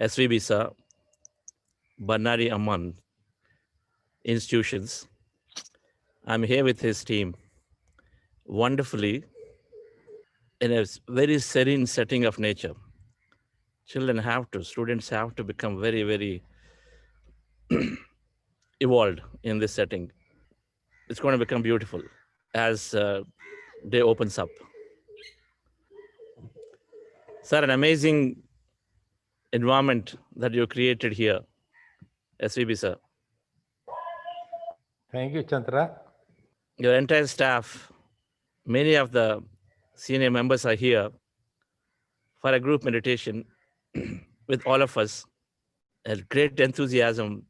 SVB sir, Banari Amman institutions. I'm here with his team, wonderfully in a very serene setting of nature. Students have to become very, very evolved in this setting. It's going to become beautiful as day opens up. Sir, an amazing environment that you created here, SVB sir. Thank you, Chandra. Your entire staff, many of the senior members are here for a group meditation with all of us. A great enthusiasm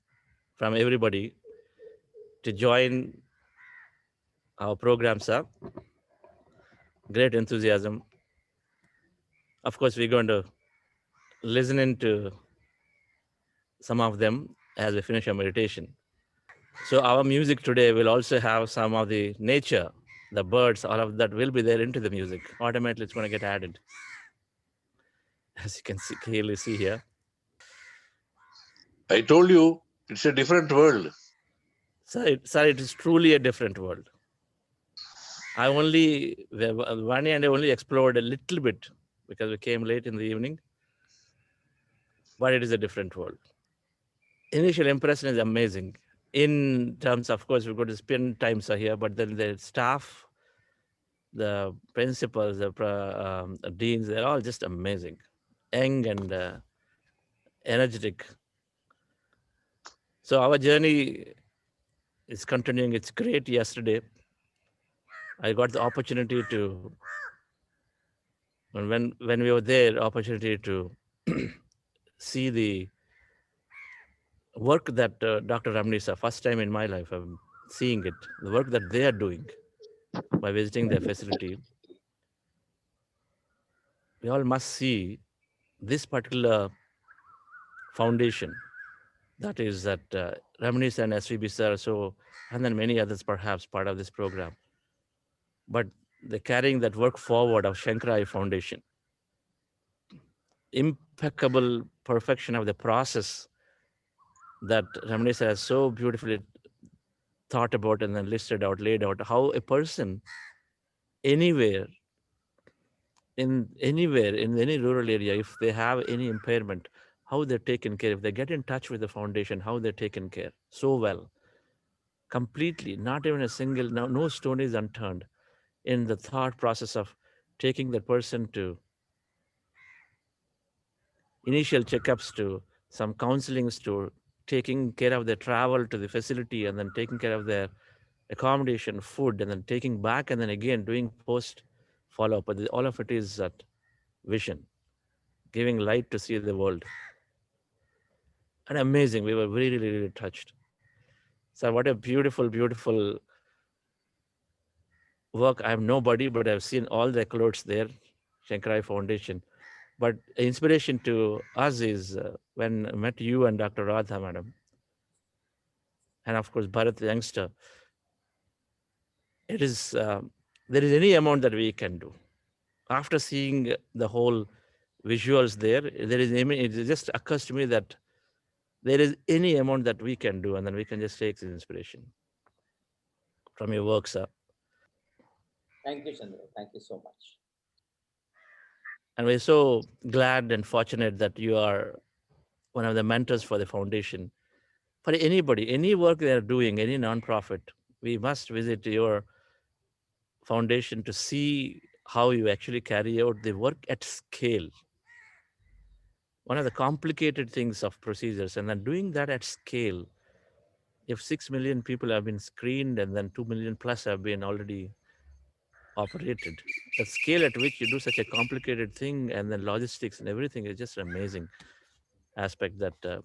from everybody to join our program, sir. Great enthusiasm. Of course, we're going to listen into some of them as we finish our meditation. So our music today will also have some of the nature, the birds, all of that will be there into the music. Automatically, it's going to get added. As you can clearly see here. I told you, it's a different world. Sir, it is truly a different world. Vani and I only explored a little bit because we came late in the evening, but it is a different world. Initial impression is amazing. In terms, of course, we're going to spend time here, but then the staff, the principals, the deans, they're all just amazing, young and energetic. So our journey is continuing. It's great. Yesterday, I got the opportunity to, when we were there, opportunity to see the work that Dr. Ramnisa, first time in my life, I'm seeing it, the work that they are doing by visiting their facility. We all must see this particular foundation. That is that Ramnisa and SVB sir, and then many others perhaps part of this program. But they're carrying that work forward of Shankarai Foundation. Impeccable perfection of the process that Ramnisa has so beautifully thought about and then listed out, laid out, how a person anywhere in any rural area, if they have any impairment, how they're taken care. If they get in touch with the foundation, how they're taken care so well, completely, not even a single, no stone is unturned in the thought process of taking the person to initial checkups, to some counselings, to taking care of their travel to the facility, and then taking care of their accommodation, food, and then taking back, and then again doing post follow-up. But all of it is that vision, giving light to see the world. And amazing. We were really, really touched. So what a beautiful, beautiful work. I'm nobody, but I've seen all the accolades there, Shankarai Foundation. But inspiration to us is when I met you and Dr. Radha, madam, and of course, Bharat the youngster. It is, there is any amount that we can do. After seeing the whole visuals there, it just occurs to me that there is any amount that we can do, and then we can just take this inspiration from your work, sir. Thank you, Chandra. Thank you so much. And we're so glad and fortunate that you are one of the mentors for the foundation. For anybody, any work they are doing, any nonprofit, we must visit your foundation to see how you actually carry out the work at scale. One of the complicated things of procedures, and then doing that at scale. If 6 million people have been screened and then 2 million plus have been already operated, the scale at which you do such a complicated thing, and then logistics and everything is just an amazing aspect that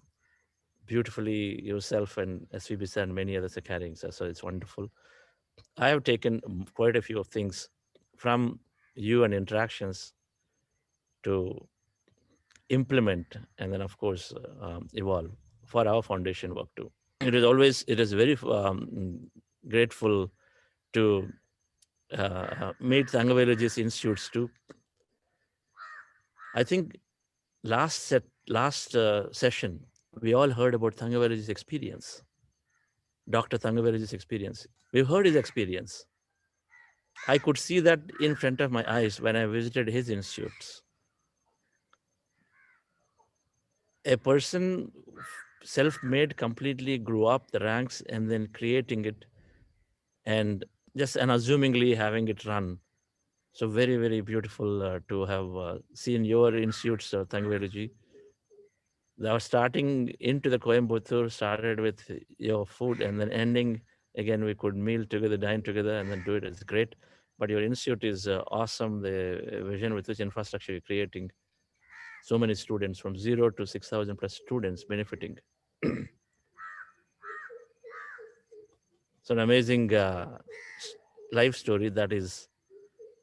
beautifully yourself and SVB and many others are carrying. So it's wonderful. I have taken quite a few of things from you and interactions to implement, and then of course evolve for our foundation work too. It is very grateful to meet Sangavelajis institutes too. I think last session, we all heard about Thangaveli's experience, Dr. Thangaveli's experience. We've heard his experience. I could see that in front of my eyes when I visited his institutes. A person self-made completely grew up the ranks and then creating it and just unassumingly having it run. So very, very beautiful to have seen your institutes, Thangaveli. Now starting into the Coimbatore started with your food and then ending again we could meal together, dine together, and then do it. It's great. But your institute is awesome. The vision with which infrastructure you're creating, so many students from 0 to 6,000 plus students benefiting. So an amazing life story that is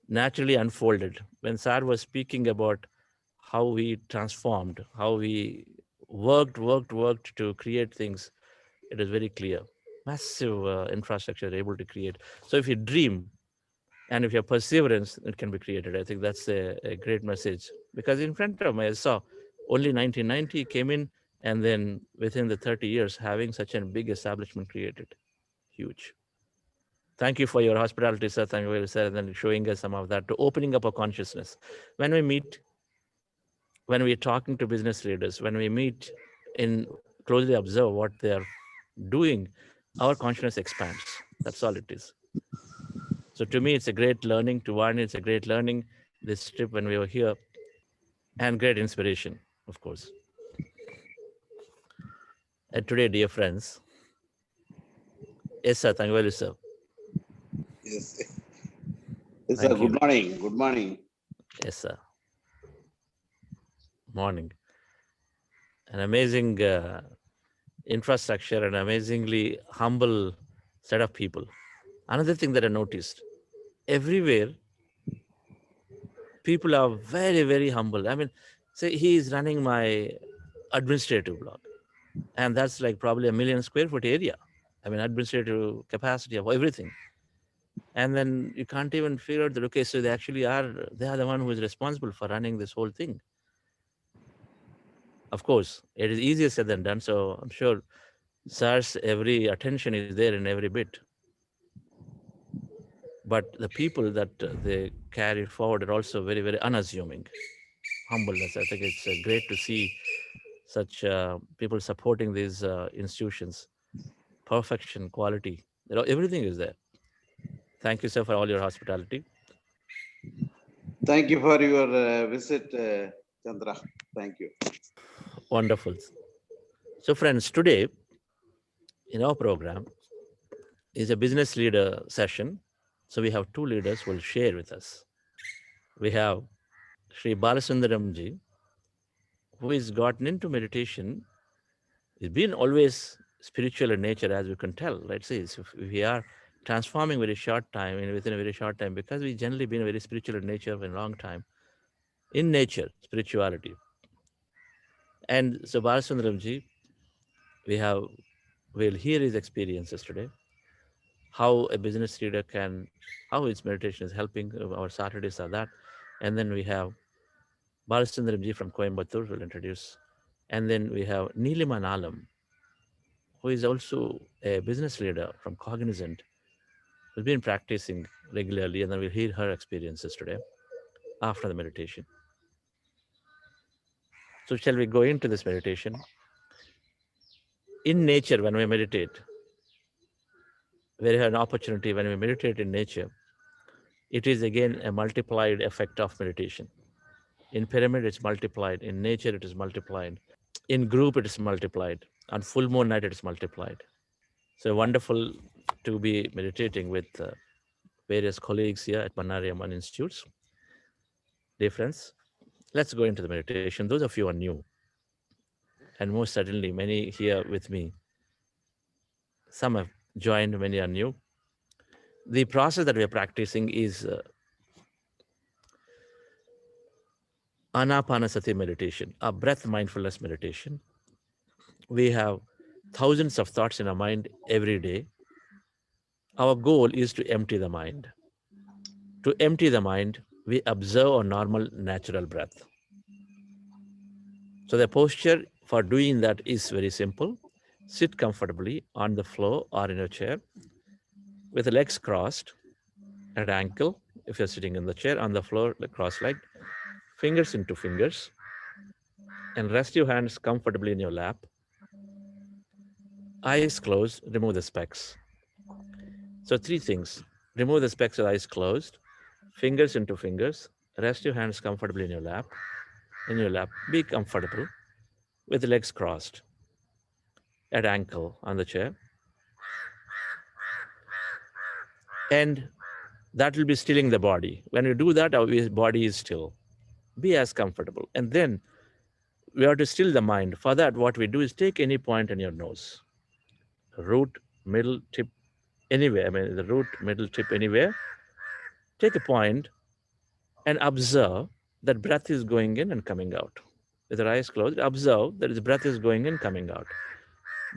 naturally unfolded. When Sar was speaking about how we transformed, how we worked to create things, it is very clear. Massive infrastructure able to create. So if you dream and if you have perseverance, it can be created. I think that's a great message. Because in front of me, I saw only 1990 came in, and then within the 30 years, having such a big establishment created. Huge. Thank you for your hospitality, sir. Thank you, very, sir, and then showing us some of that to opening up our consciousness. When we meet, when we're talking to business leaders, when we meet and closely observe what they're doing, our consciousness expands. That's all it is. So to me, it's a great learning. To Varney, it's a great learning. This trip when we were here, and great inspiration, of course. And today, dear friends, yes, sir. Thank you, very, sir. Yes. Yes, sir. Thank you. Good morning. Good morning. Yes, sir. Morning. An amazing infrastructure, an amazingly humble set of people. Another thing that I noticed, everywhere people are very, very humble. I mean, say he is running my administrative block, and that's like probably a million square foot area. I mean, administrative capacity of everything. And then you can't even figure out that, okay, so they are the one who is responsible for running this whole thing. Of course, it is easier said than done. So I'm sure SARS, every attention is there in every bit. But the people that they carry forward are also very, very unassuming. Humbleness. I think it's great to see such people supporting these institutions. Perfection, quality, everything is there. Thank you, sir, for all your hospitality. Thank you for your visit, Chandra. Thank you. Wonderful. So, friends, today in our program is a business leader session. So, we have two leaders who will share with us. We have Sri Balasundaramji, who has gotten into meditation. He's been always spiritual in nature, as we can tell. Let's say so if we are transforming very short time, within a very short time, because we generally been very spiritual in nature for a long time. In nature, spirituality. And so Balasundaramji, we have we'll hear his experiences today, how a business leader can, how his meditation is helping. Our Saturdays are that. And then we have Balasundaramji from Coimbatore will introduce. And then we have Neelima Nalam, who is also a business leader from Cognizant, who's been practicing regularly. And then we'll hear her experiences today after the meditation. So shall we go into this meditation? In nature, when we meditate, we have an opportunity when we meditate in nature, it is again a multiplied effect of meditation. In pyramid, it's multiplied. In nature, it is multiplied. In group, it is multiplied. On full moon night, it is multiplied. So wonderful to be meditating with various colleagues here at Manari Amman Institutes. Dear friends, let's go into the meditation. Those of you who are new, and most certainly many here with me, some have joined, many are new. The process that we are practicing is Anapanasati meditation, a breath mindfulness meditation. We have thousands of thoughts in our mind every day. Our goal is to empty the mind. To empty the mind, we observe a normal natural breath. So the posture for doing that is very simple. Sit comfortably on the floor or in a chair with the legs crossed at ankle. If you're sitting in the chair, on the floor, cross-legged, fingers into fingers, and rest your hands comfortably in your lap. Eyes closed, remove the specs. So three things. Remove the specs with eyes closed, fingers into fingers, rest your hands comfortably in your lap. In your lap, be comfortable with the legs crossed at ankle on the chair. And that will be stilling the body. When you do that, our body is still. Be as comfortable. And then we have to still the mind. For that, what we do is take any point in your nose, root, middle, tip, anywhere. I mean, the root, middle, tip, anywhere. Take a point and observe that breath is going in and coming out. With your eyes closed, observe that the breath is going in, coming out.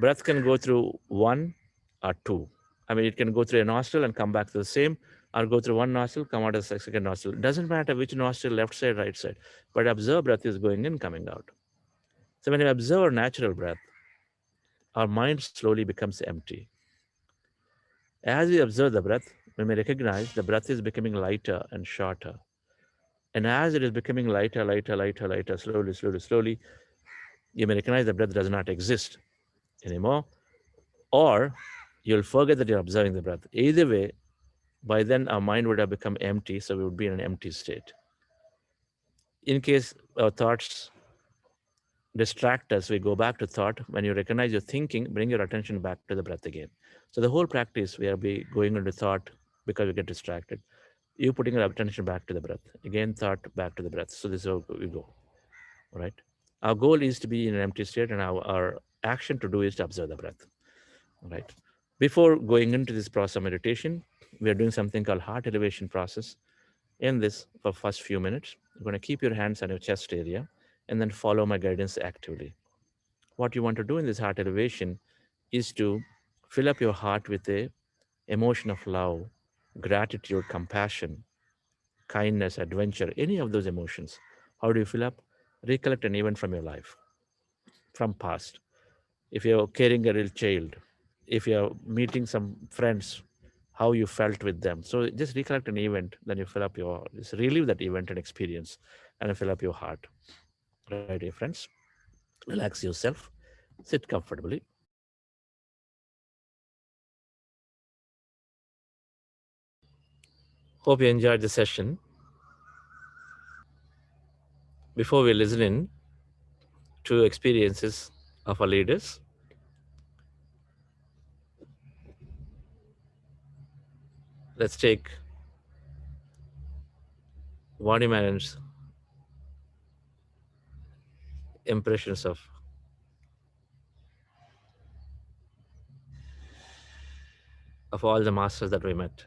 Breath can go through one or two. I mean, it can go through a nostril and come back to the same, or go through one nostril, come out of the second nostril. It doesn't matter which nostril, left side, right side, but observe breath is going in, coming out. So when you observe our natural breath, our mind slowly becomes empty. As we observe the breath, we may recognize the breath is becoming lighter and shorter. And as it is becoming lighter, lighter, lighter, lighter, slowly, slowly, slowly, you may recognize the breath does not exist anymore, or you'll forget that you're observing the breath. Either way, by then our mind would have become empty, so we would be in an empty state. In case our thoughts distract us, we go back to thought. When you recognize your thinking, bring your attention back to the breath again. So the whole practice, we are be going into thought because we get distracted. You putting your attention back to the breath. Again, thought back to the breath. So this is how we go. All right. Our goal is to be in an empty state, and our action to do is to observe the breath. All right. Before going into this process of meditation, we are doing something called heart elevation process. In this, for first few minutes, you're going to keep your hands on your chest area and then follow my guidance actively. What you want to do in this heart elevation is to fill up your heart with a emotion of love, gratitude, compassion, kindness, adventure, any of those emotions. How do you fill up? Recollect an event from your life, from past. If you're carrying a real child, if you're meeting some friends, how you felt with them. So just recollect an event, then you fill up your, just relive that event and experience, and you fill up your heart. Right, dear friends? Relax yourself, sit comfortably. Hope you enjoyed the session. Before we listen in to experiences of our leaders, let's take Vani Manon's impressions of all the masters that we met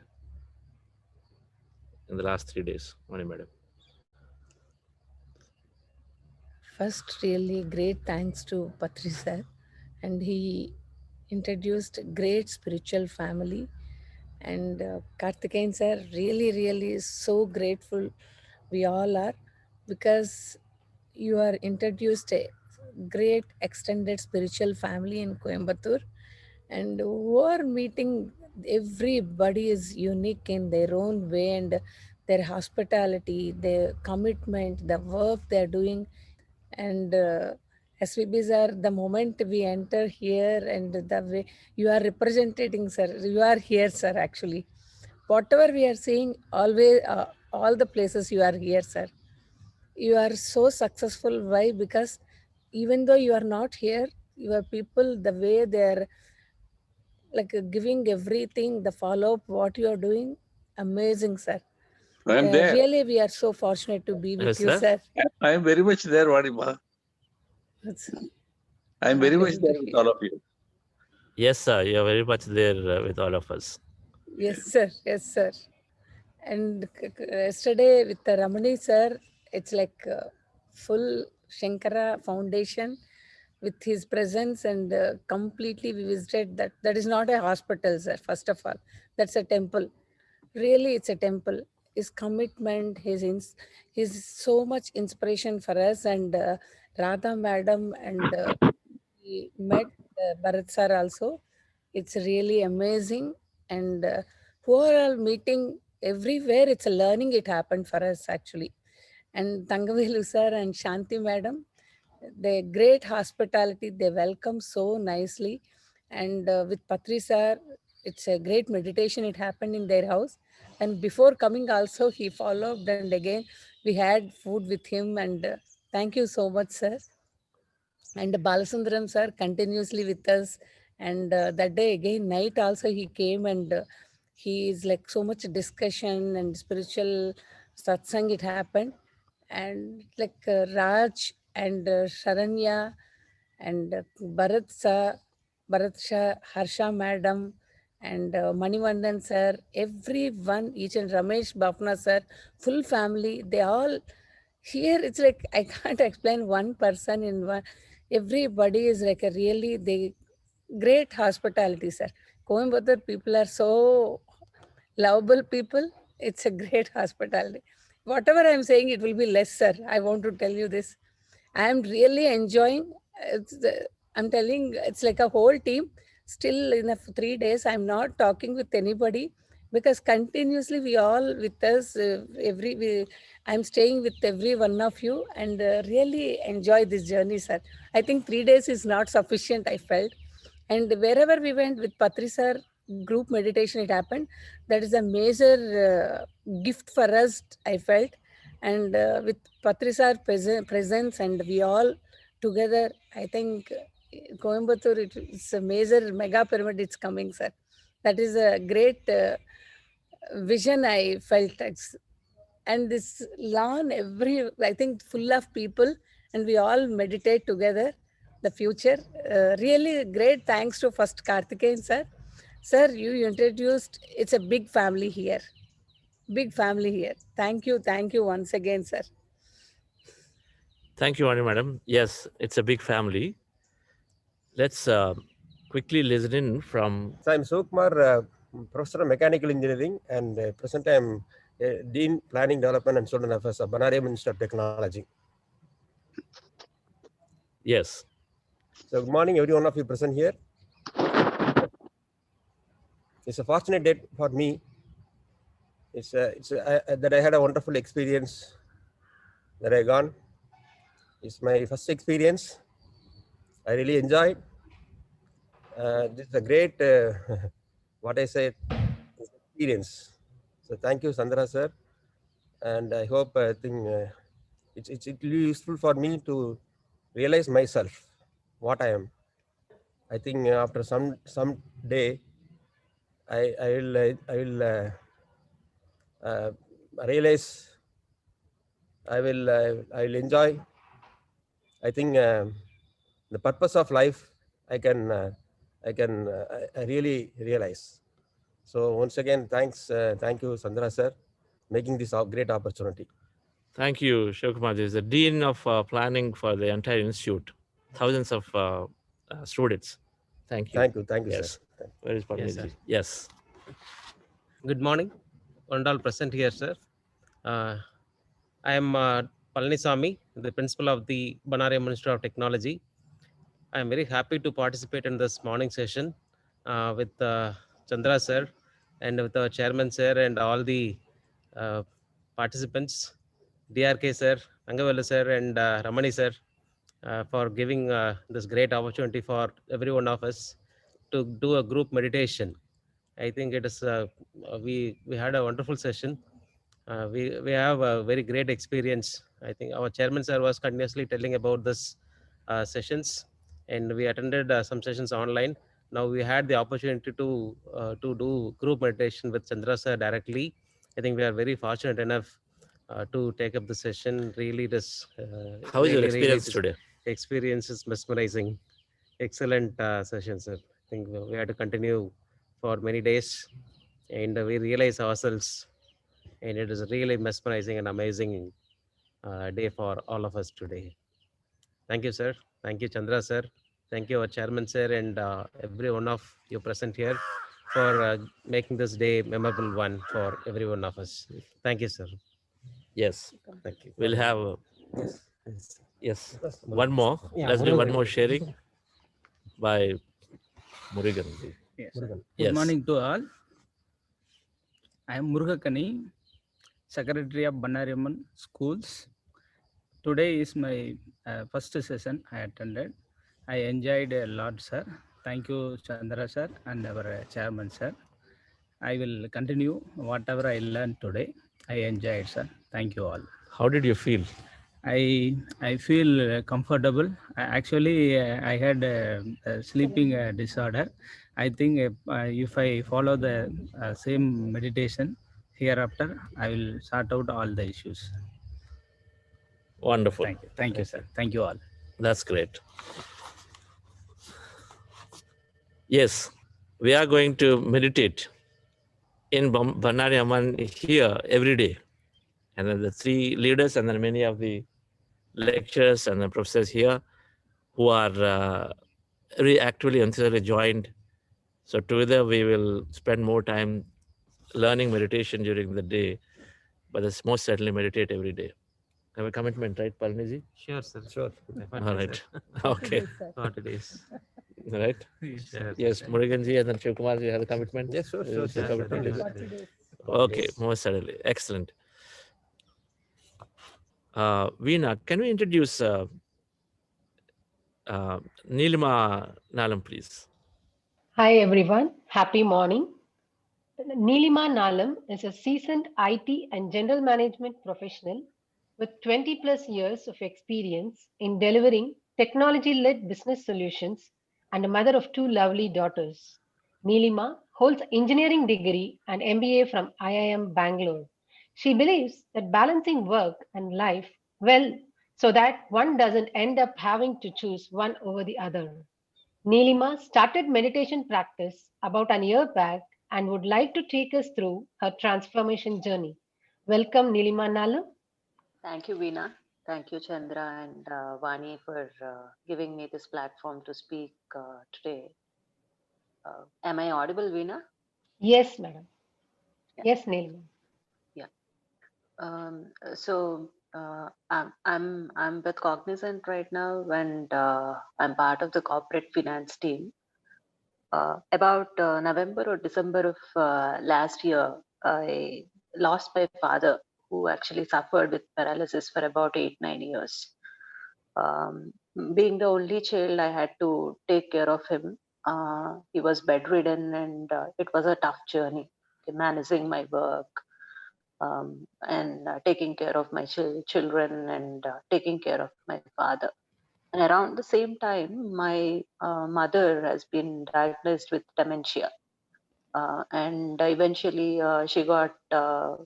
in the last 3 days. Vani Madam. First, really great thanks to Patri sir, and he introduced great spiritual family. And Karthikeyan sir, really, really so grateful we all are, because you are introduced a great extended spiritual family in Coimbatore, and who are meeting, everybody is unique in their own way, and their hospitality, their commitment, the work they're doing. And SVBs are, the moment we enter here and the way you are representing, sir, you are here, sir, actually. Whatever we are seeing, always, all the places you are here, sir. You are so successful. Why? Because even though you are not here, your people, the way they're like giving everything, the follow up, what you are doing, amazing, sir. I'm there. Really, we are so fortunate to be with Yes, you, sir. sir. I'm very much there, Vadima. It's I'm very much wonderful to there with hear. all of you. Yes, sir. You're very much there with all of us. Yes, sir. Yes, sir. And yesterday with the Ramani sir, it's like full Shankara foundation with his presence, and completely we visited that. That is not a hospital, sir. First of all, that's a temple. Really, it's a temple. His commitment, his so much inspiration for us, and Radha madam, and we met Bharat sir also. It's really amazing. And overall meeting everywhere, it's a learning. It happened for us actually. And Tangavelu sir and Shanti madam, the great hospitality. They welcome so nicely. And with Patri sir, it's a great meditation. It happened in their house. And before coming also, he followed. And again, we had food with him. And thank you so much, sir. And Balasundaram sir continuously with us. And that day again, night also he came, and he is like so much discussion and spiritual satsang it happened. And like Raj and Sharanya and Bharat Shah, Harsha madam, and Manivandan sir, everyone, each and Ramesh Bapna sir, full family, they all here. It's like I can't explain one person in one. Everybody is like a really they great hospitality, sir. Coimbatore people are so lovable people. It's a great hospitality. Whatever I'm saying, it will be less, sir. I want to tell you this. I am really enjoying. I'm telling, it's like a whole team. Still in 3 days, I'm not talking with anybody because continuously we all with us. I'm staying with every one of you and really enjoy this journey, sir. I think 3 days is not sufficient. I felt, and wherever we went with Patri sir, group meditation, it happened. That is a major gift for us, I felt. And with Patri sir presence, and we all together, I think Coimbatore, it's a major mega pyramid, it's coming, sir. That is a great vision I felt. And this lawn, I think, full of people, and we all meditate together. The future, really great. Thanks to first Karthikeyan sir. Sir, you introduced. It's a big family here. Big family here. Thank you once again, sir. Thank you, Ani madam. Yes, it's a big family. Let's quickly listen in from. So I'm Sukumar, Professor of Mechanical Engineering, and present I'm Dean Planning Development and Student Affairs of Banaraya Ministry of Technology. Yes. So good morning, every one of you present here. It's a fortunate day for me. That I had a wonderful experience that I gone. It's my first experience. I really enjoyed. This is a great, what I said, experience. So thank you, Sandra sir, and I hope it will be useful for me to realize myself what I am. I think after some day, I will realize. I will enjoy. I think the purpose of life I can I really realize. So once again, thank you, Sandra sir, making this a great opportunity. Thank you, Shivakumar. This is the Dean of Planning for the entire institute. Thousands of students. Thank you. Thank you, Yes. sir. Where is Padmaji? Yes. Good morning, and all present here, sir. I am Palanisamy, the principal of the Banaraya Ministry of Technology. I am very happy to participate in this morning session with Chandra sir and with the chairman sir and all the participants, DRK sir, Angavelu sir, and Ramani sir, for giving this great opportunity for every one of us to do a group meditation. I think it is we had a wonderful session. We have a very great experience. I think our chairman sir was continuously telling about this sessions, and we attended some sessions online. Now we had the opportunity to do group meditation with Chandra sir directly. I think we are very fortunate enough to take up the session. Really, this How is your experience today? Experience is mesmerizing. Excellent session, sir. I think we had to continue for many days, and we realize ourselves, and it is really mesmerizing and amazing day for all of us today. Thank you, sir. Thank you, Chandra sir. Thank you, our chairman sir, and every one of you present here for making this day memorable one for every one of us. Thank you, sir. Yes. Thank you. We'll have Yes. Yes, Yes, one more. Yeah, Let's do one Murugan. more sharing by Murugan. Yes, sir. Murugan. Good Yes. morning to all. I am Murugakani, Secretary of Banariamman Schools. Today is my first session I attended. I enjoyed a lot, sir. Thank you, Chandra sir, and our chairman, sir. I will continue whatever I learned today. I enjoyed, sir. Thank you all. How did you feel? I feel comfortable. Actually, I had a sleeping disorder. I think if I follow the same meditation hereafter, I will sort out all the issues. Wonderful. Thank you, sir. Thank you all. That's great. Yes, we are going to meditate in Banari Amman here every day. And then the three leaders and then many of the lecturers and the professors here who are very actively and sincerely joined. So together we will spend more time learning meditation during the day, but it's most certainly meditate every day. Have a commitment, right, Palniji? Sure, sir. Sure. Definitely, All right. sir. Okay. 40 days. Right. Sure, Yes, sir. Muruganji and then Shivkumar, you have a commitment? Yes, sure, sure, It's a sure. Sure, sir. commitment, is it? Definitely. Okay, most certainly. Excellent. Veena, can we introduce Nilima Nalam, please? Hi everyone, happy morning. Neelima Nalam is a seasoned IT and general management professional with 20 plus years of experience in delivering technology led business solutions and a mother of two lovely daughters. Neelima holds engineering degree and MBA from IIM Bangalore. She believes that balancing work and life well so that one doesn't end up having to choose one over the other. Neelima started meditation practice about an year back and would like to take us through her transformation journey. Welcome, Neelima Nalam. Thank you, Veena. Thank you, Chandra and Vani, for giving me this platform to speak today. Am I audible, Veena? Yes, madam. Yeah. Yes, Neelima. Yeah. I'm with Cognizant right now, and I'm part of the corporate finance team. About November or December of last year, I lost my father, who actually suffered with paralysis for about 8-9 years. Um, Being the only child, I had to take care of him. He was bedridden, and it was a tough journey, managing my work, and taking care of my children, and taking care of my father. And around the same time, my mother has been diagnosed with dementia. And eventually she got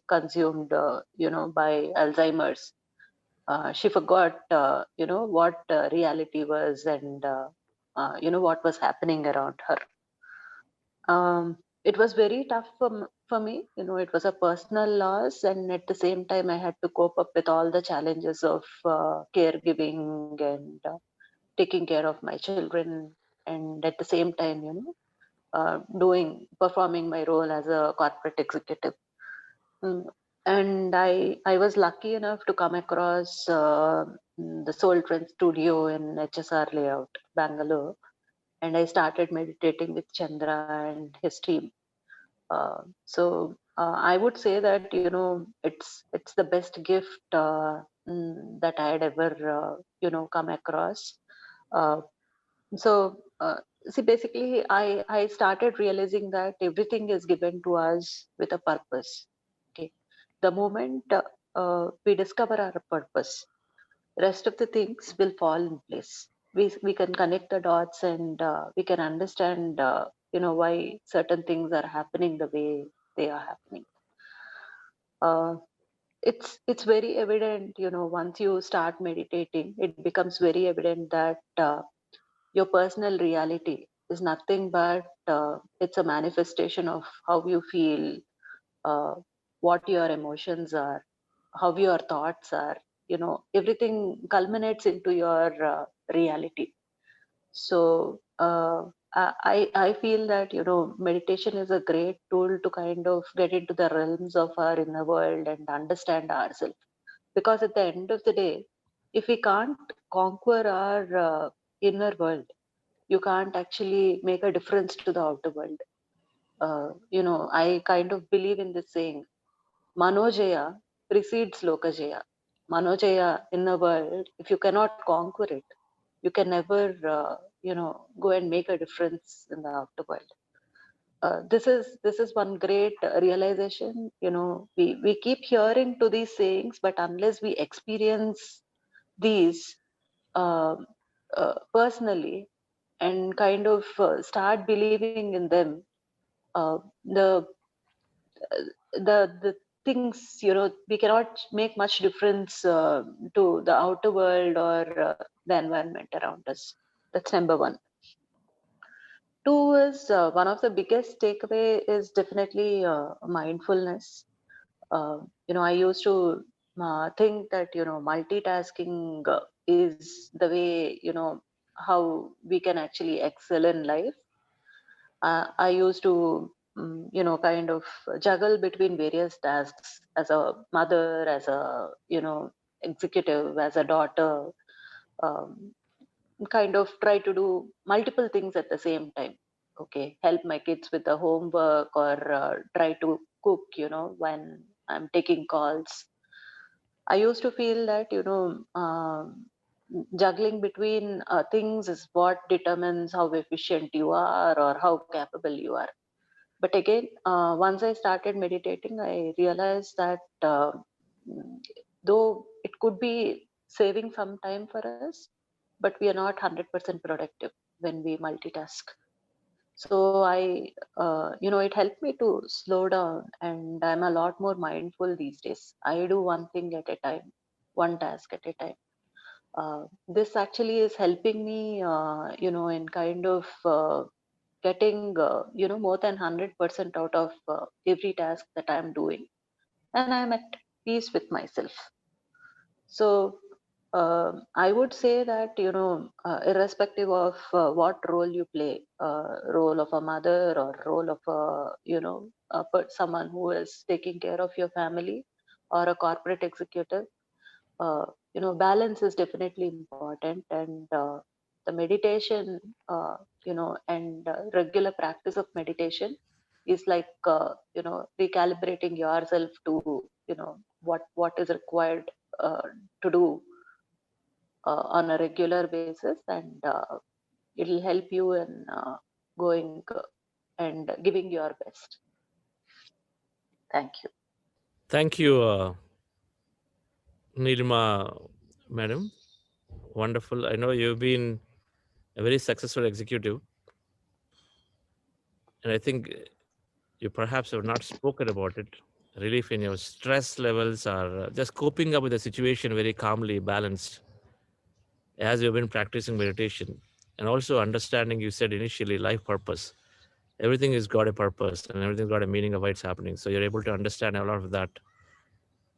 consumed, by Alzheimer's. She forgot, what reality was, and what was happening around her. It was very tough for me. It was a personal loss, and at the same time, I had to cope up with all the challenges of caregiving and taking care of my children, and at the same time, performing my role as a corporate executive. Mm, And I was lucky enough to come across the Soul Trend Studio in HSR Layout, Bangalore, and I started meditating with Chandra and his team. So I would say that it's the best gift that I had ever come across. Uh, so see, basically, I started realizing that everything is given to us with a purpose. Okay, the moment we discover our purpose, rest of the things will fall in place. We can connect the dots, and we can understand why certain things are happening the way they are happening. Uh, it's very evident, once you start meditating, it becomes very evident that your personal reality is nothing but it's a manifestation of how you feel, uh, what your emotions are, how your thoughts are. Everything culminates into your reality. So I feel that meditation is a great tool to kind of get into the realms of our inner world and understand ourselves, because at the end of the day, if we can't conquer our inner world, you can't actually make a difference to the outer world. I kind of believe in this saying, Manojaya precedes Lokajaya. Manojaya in the world, if you cannot conquer it, you can never, go and make a difference in the outer world. This is one great realization. We keep hearing to these sayings, but unless we experience these uh, personally and kind of start believing in them, the the things, we cannot make much difference to the outer world or the environment around us. That's number one. Two is, one of the biggest takeaway is definitely mindfulness. I used to think that multitasking is the way, how we can actually excel in life. I used to, kind of juggle between various tasks as a mother, as a, executive, as a daughter, um, kind of try to do multiple things at the same time. Okay, help my kids with the homework or try to cook, when I'm taking calls. I used to feel that, juggling between things is what determines how efficient you are or how capable you are. But again, once I started meditating, I realized that mm, though it could be saving some time for us, but we are not 100% productive when we multitask. So it helped me to slow down, and I'm a lot more mindful these days. I do one thing at a time, one task at a time. This actually is helping me, in kind of getting, more than 100% out of every task that I'm doing. And I'm at peace with myself. So I would say that, irrespective of what role you play, role of a mother or role of someone who is taking care of your family or a corporate executive, balance is definitely important. And the meditation, and regular practice of meditation is like, recalibrating yourself to, what is required uh, to do on a regular basis, and it'll help you in going and giving your best. Thank you. Thank you, Nilima, madam. Wonderful. I know you've been a very successful executive, and I think you perhaps have not spoken about it. Relief in your stress levels are just coping up with the situation very calmly, balanced, as you've been practicing meditation, and also understanding. You said initially life purpose. Everything has got a purpose, and everything's got a meaning of why it's happening. So you're able to understand a lot of that,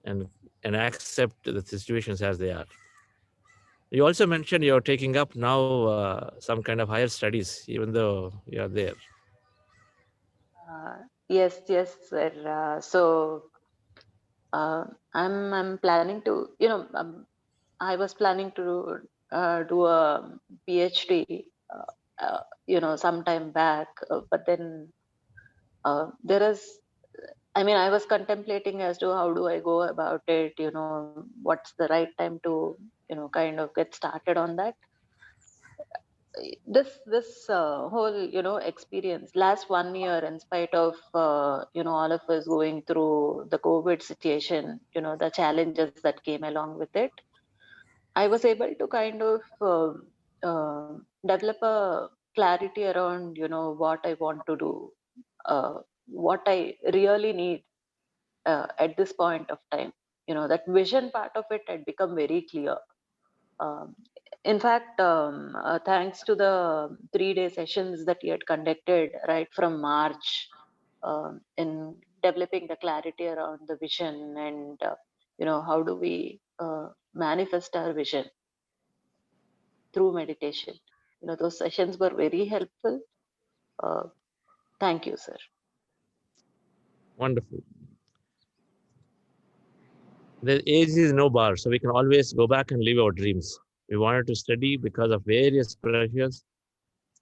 and accept the situations as they are. You also mentioned you're taking up now some kind of higher studies, even though you are there. Yes, sir. I'm planning to, I was planning to do a PhD, some time back, but then there is, I mean, I was contemplating as to how do I go about it, what's the right time to, kind of get started on that. This whole, experience last 1 year, in spite of, all of us going through the COVID situation, the challenges that came along with it, I was able to kind of develop a clarity around, what I want to do, uh, what I really need at this point of time. That vision part of it had become very clear. Um, in fact, thanks to the 3-day sessions that he had conducted right from March, in developing the clarity around the vision, and how do we manifest our vision through meditation. Those sessions were very helpful. Uh, Thank you, sir. Wonderful. The age is no bar, so we can always go back and live our dreams. We wanted to study because of various pressures,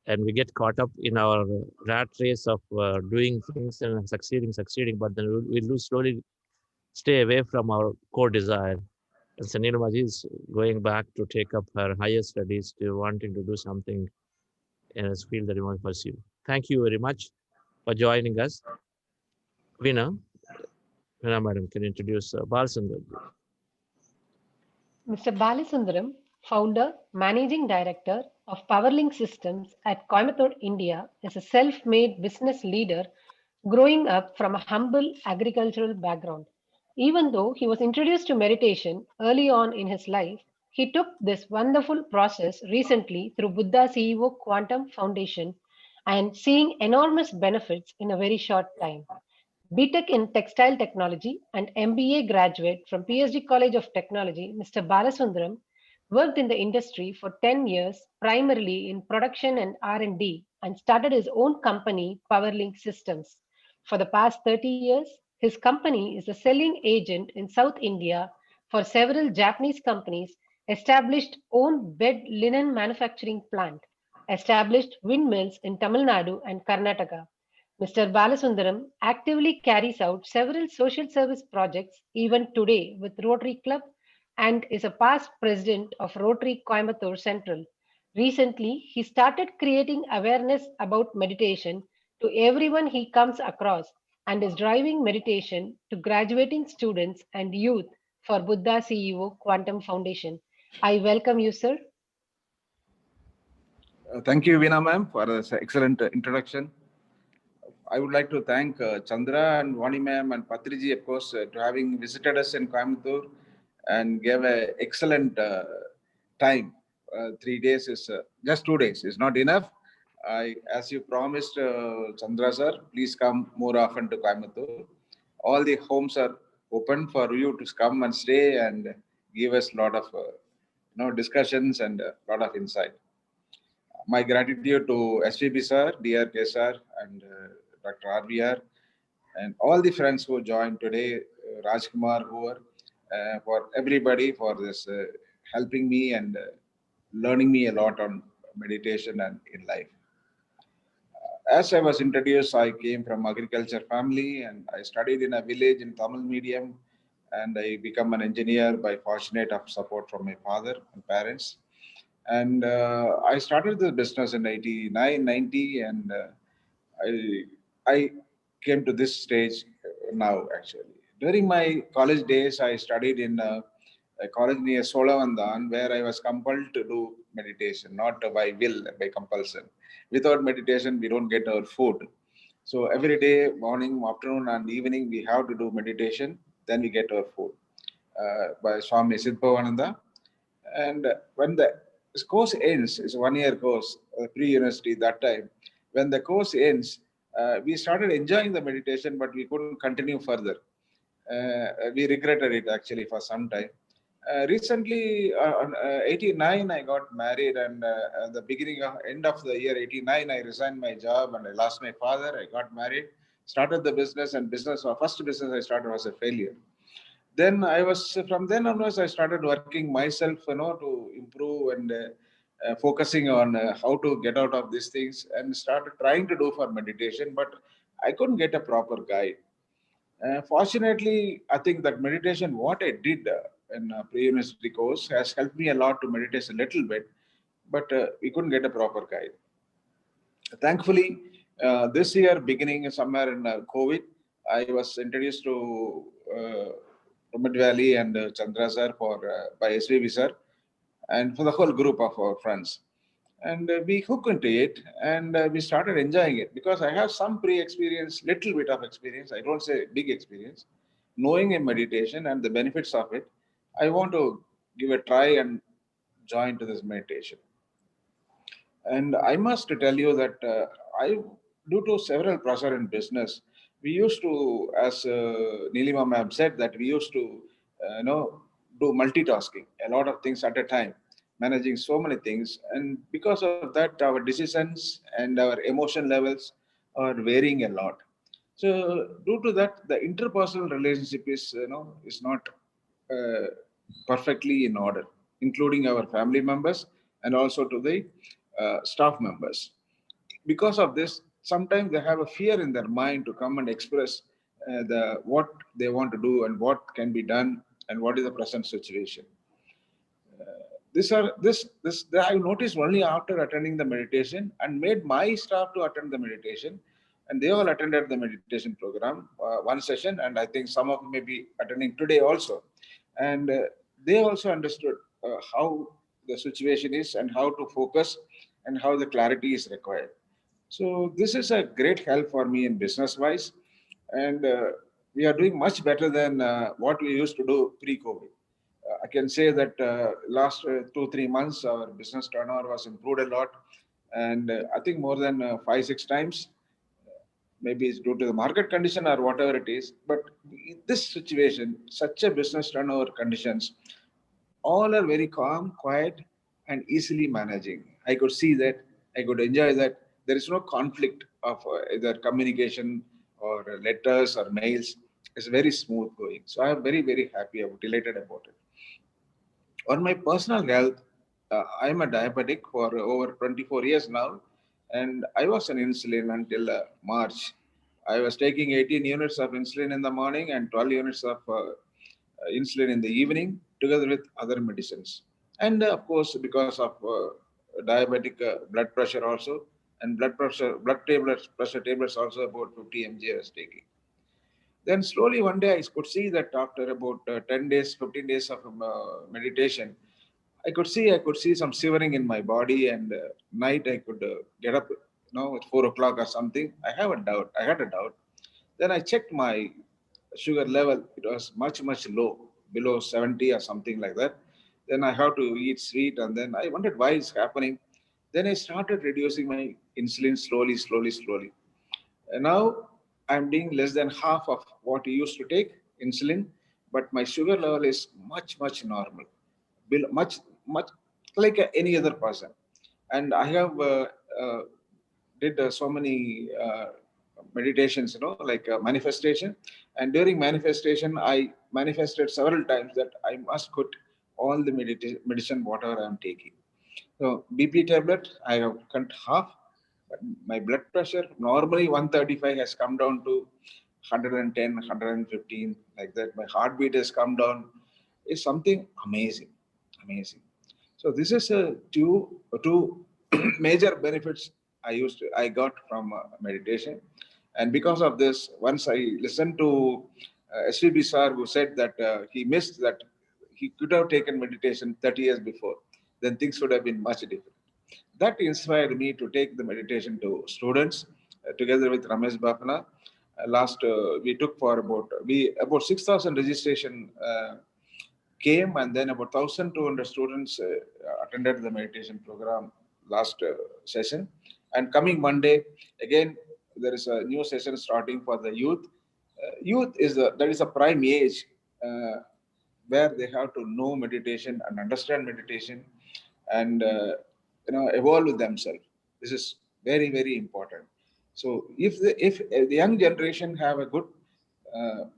and we get caught up in our rat race of doing things and succeeding, but then we lose slowly stay away from our core desire. And Sanilamaji is going back to take up her higher studies, to wanting to do something in a field that we want to pursue. Thank you very much for joining us. Veena, Veena madam, can you introduce Balsundar? Mr. Balasundaram, founder, managing director of Powerlink Systems at Coimbatore, India, is a self-made business leader growing up from a humble agricultural background. Even though he was introduced to meditation early on in his life, he took this wonderful process recently through Buddha CEO Quantum Foundation and seeing enormous benefits in a very short time. BTech in Textile Technology and MBA graduate from PSG College of Technology, Mr. Balasundaram worked in the industry for 10 years, primarily in production and R&D, and started his own company, Powerlink Systems. For the past 30 years, his company is a selling agent in South India for several Japanese companies, established own bed linen manufacturing plant, established windmills in Tamil Nadu and Karnataka. Mr. Balasundaram actively carries out several social service projects even today with Rotary Club and is a past president of Rotary Coimbatore Central. Recently, he started creating awareness about meditation to everyone he comes across and is driving meditation to graduating students and youth for Buddha CEO Quantum Foundation. I welcome you, sir. Thank you, Veena ma'am, for this excellent introduction. I would like to thank Chandra and Vani ma'am and Patriji, of course, to having visited us in Coimbatore and gave an excellent time. 3 days is just 2 days is not enough. As you promised, Chandra sir, please come more often to Coimbatore. All the homes are open for you to come and stay and give us a lot of discussions and a lot of insight. My gratitude to SVP sir, DRK sir, and Dr. RVR, and all the friends who joined today, Rajkumar, who are for everybody for this helping me and learning me a lot on meditation and in life. As I was introduced, I came from agriculture family and I studied in a village in Tamil medium, and I become an engineer by fortunate of support from my father and parents. And I started the business in 89, 90, and I came to this stage now actually. During my college days, I studied in a college near Solavandan where I was compelled to do meditation, not by will, by compulsion. Without meditation, we don't get our food. So every day, morning, afternoon, and evening, we have to do meditation. Then we get our food by Swami Siddhavananda. And when the course ends, it's a 1 year course, pre-university that time. When the course ends, we started enjoying the meditation, but we couldn't continue further. We regretted it actually for some time. Recently, on 89, I got married, and at the end of the year 89, I resigned my job and I lost my father. I got married, started the business, and first business I started was a failure. Then from then onwards, I started working myself, to improve and focusing on how to get out of these things and started trying to do for meditation, but I couldn't get a proper guide. Fortunately, I think that meditation, what I did in a pre-university course has helped me a lot to meditate a little bit, but we couldn't get a proper guide. Thankfully, this year, beginning somewhere in COVID, I was introduced to Mid Valley and Chandra sir by SVB sir, and for the whole group of our friends. And we hooked into it, and we started enjoying it because I have some pre-experience, little bit of experience. I don't say big experience, knowing a meditation and the benefits of it. I want to give a try and join to this meditation. And I must tell you that due to several pressure in business, we used to, as Nilima ma'am said, that we used to, do multitasking, a lot of things at a time, managing so many things. And because of that, our decisions and our emotion levels are varying a lot. So due to that, the interpersonal relationship is not perfectly in order, including our family members and also to the staff members. Because of this, sometimes they have a fear in their mind to come and express what they want to do and what can be done and what is the present situation. This I noticed only after attending the meditation and made my staff to attend the meditation, and they all attended the meditation program one session, and I think some of them may be attending today also, and they also understood how the situation is and how to focus and how the clarity is required. So this is a great help for me in business wise, and we are doing much better than what we used to do pre-COVID. I can say that last 2-3 months, our business turnover was improved a lot. And I think more than 5-6 times, maybe it's due to the market condition or whatever it is. But in this situation, such a business turnover conditions, all are very calm, quiet, and easily managing. I could see that. I could enjoy that. There is no conflict of either communication or letters or mails. It's very smooth going. So I am very, very happy, I'm delighted about it. On my personal health, I'm a diabetic for over 24 years now, and I was on insulin until March. I was taking 18 units of insulin in the morning and 12 units of insulin in the evening, together with other medicines. And of course, because of diabetic blood pressure also, and blood tablets, pressure tablets also about 50 mg I was taking. Then slowly one day I could see that after about 10 days, 15 days of meditation, I could see some shivering in my body, and night I could get up, at 4 o'clock or something. I have a doubt. I had a doubt. Then I checked my sugar level. It was much, much low, below 70 or something like that. Then I have to eat sweet, and then I wondered why it's happening. Then I started reducing my insulin slowly, slowly, slowly. And now I'm doing less than half of what I used to take insulin, but my sugar level is much, much normal, much, much like any other person. And I have did so many meditations, like manifestation. And during manifestation, I manifested several times that I must quit all the medicine, whatever I'm taking. So BP tablet, I have cut half, but my blood pressure normally 135 has come down to 110, 115, like that. My heartbeat has come down. It's something amazing, amazing. So this is two major benefits I got from meditation, and because of this, once I listened to SVB sir, who said that he missed that he could have taken meditation 30 years before, then things would have been much different. That inspired me to take the meditation to students together with Ramesh Bafana. Last we took for about 6,000 registration came, and then about 1,200 students attended the meditation program last session. And coming Monday, again, there is a new session starting for the youth. Youth that is a prime age where they have to know meditation and understand meditation, and evolve themselves. This is very, very important. So if the young generation have a good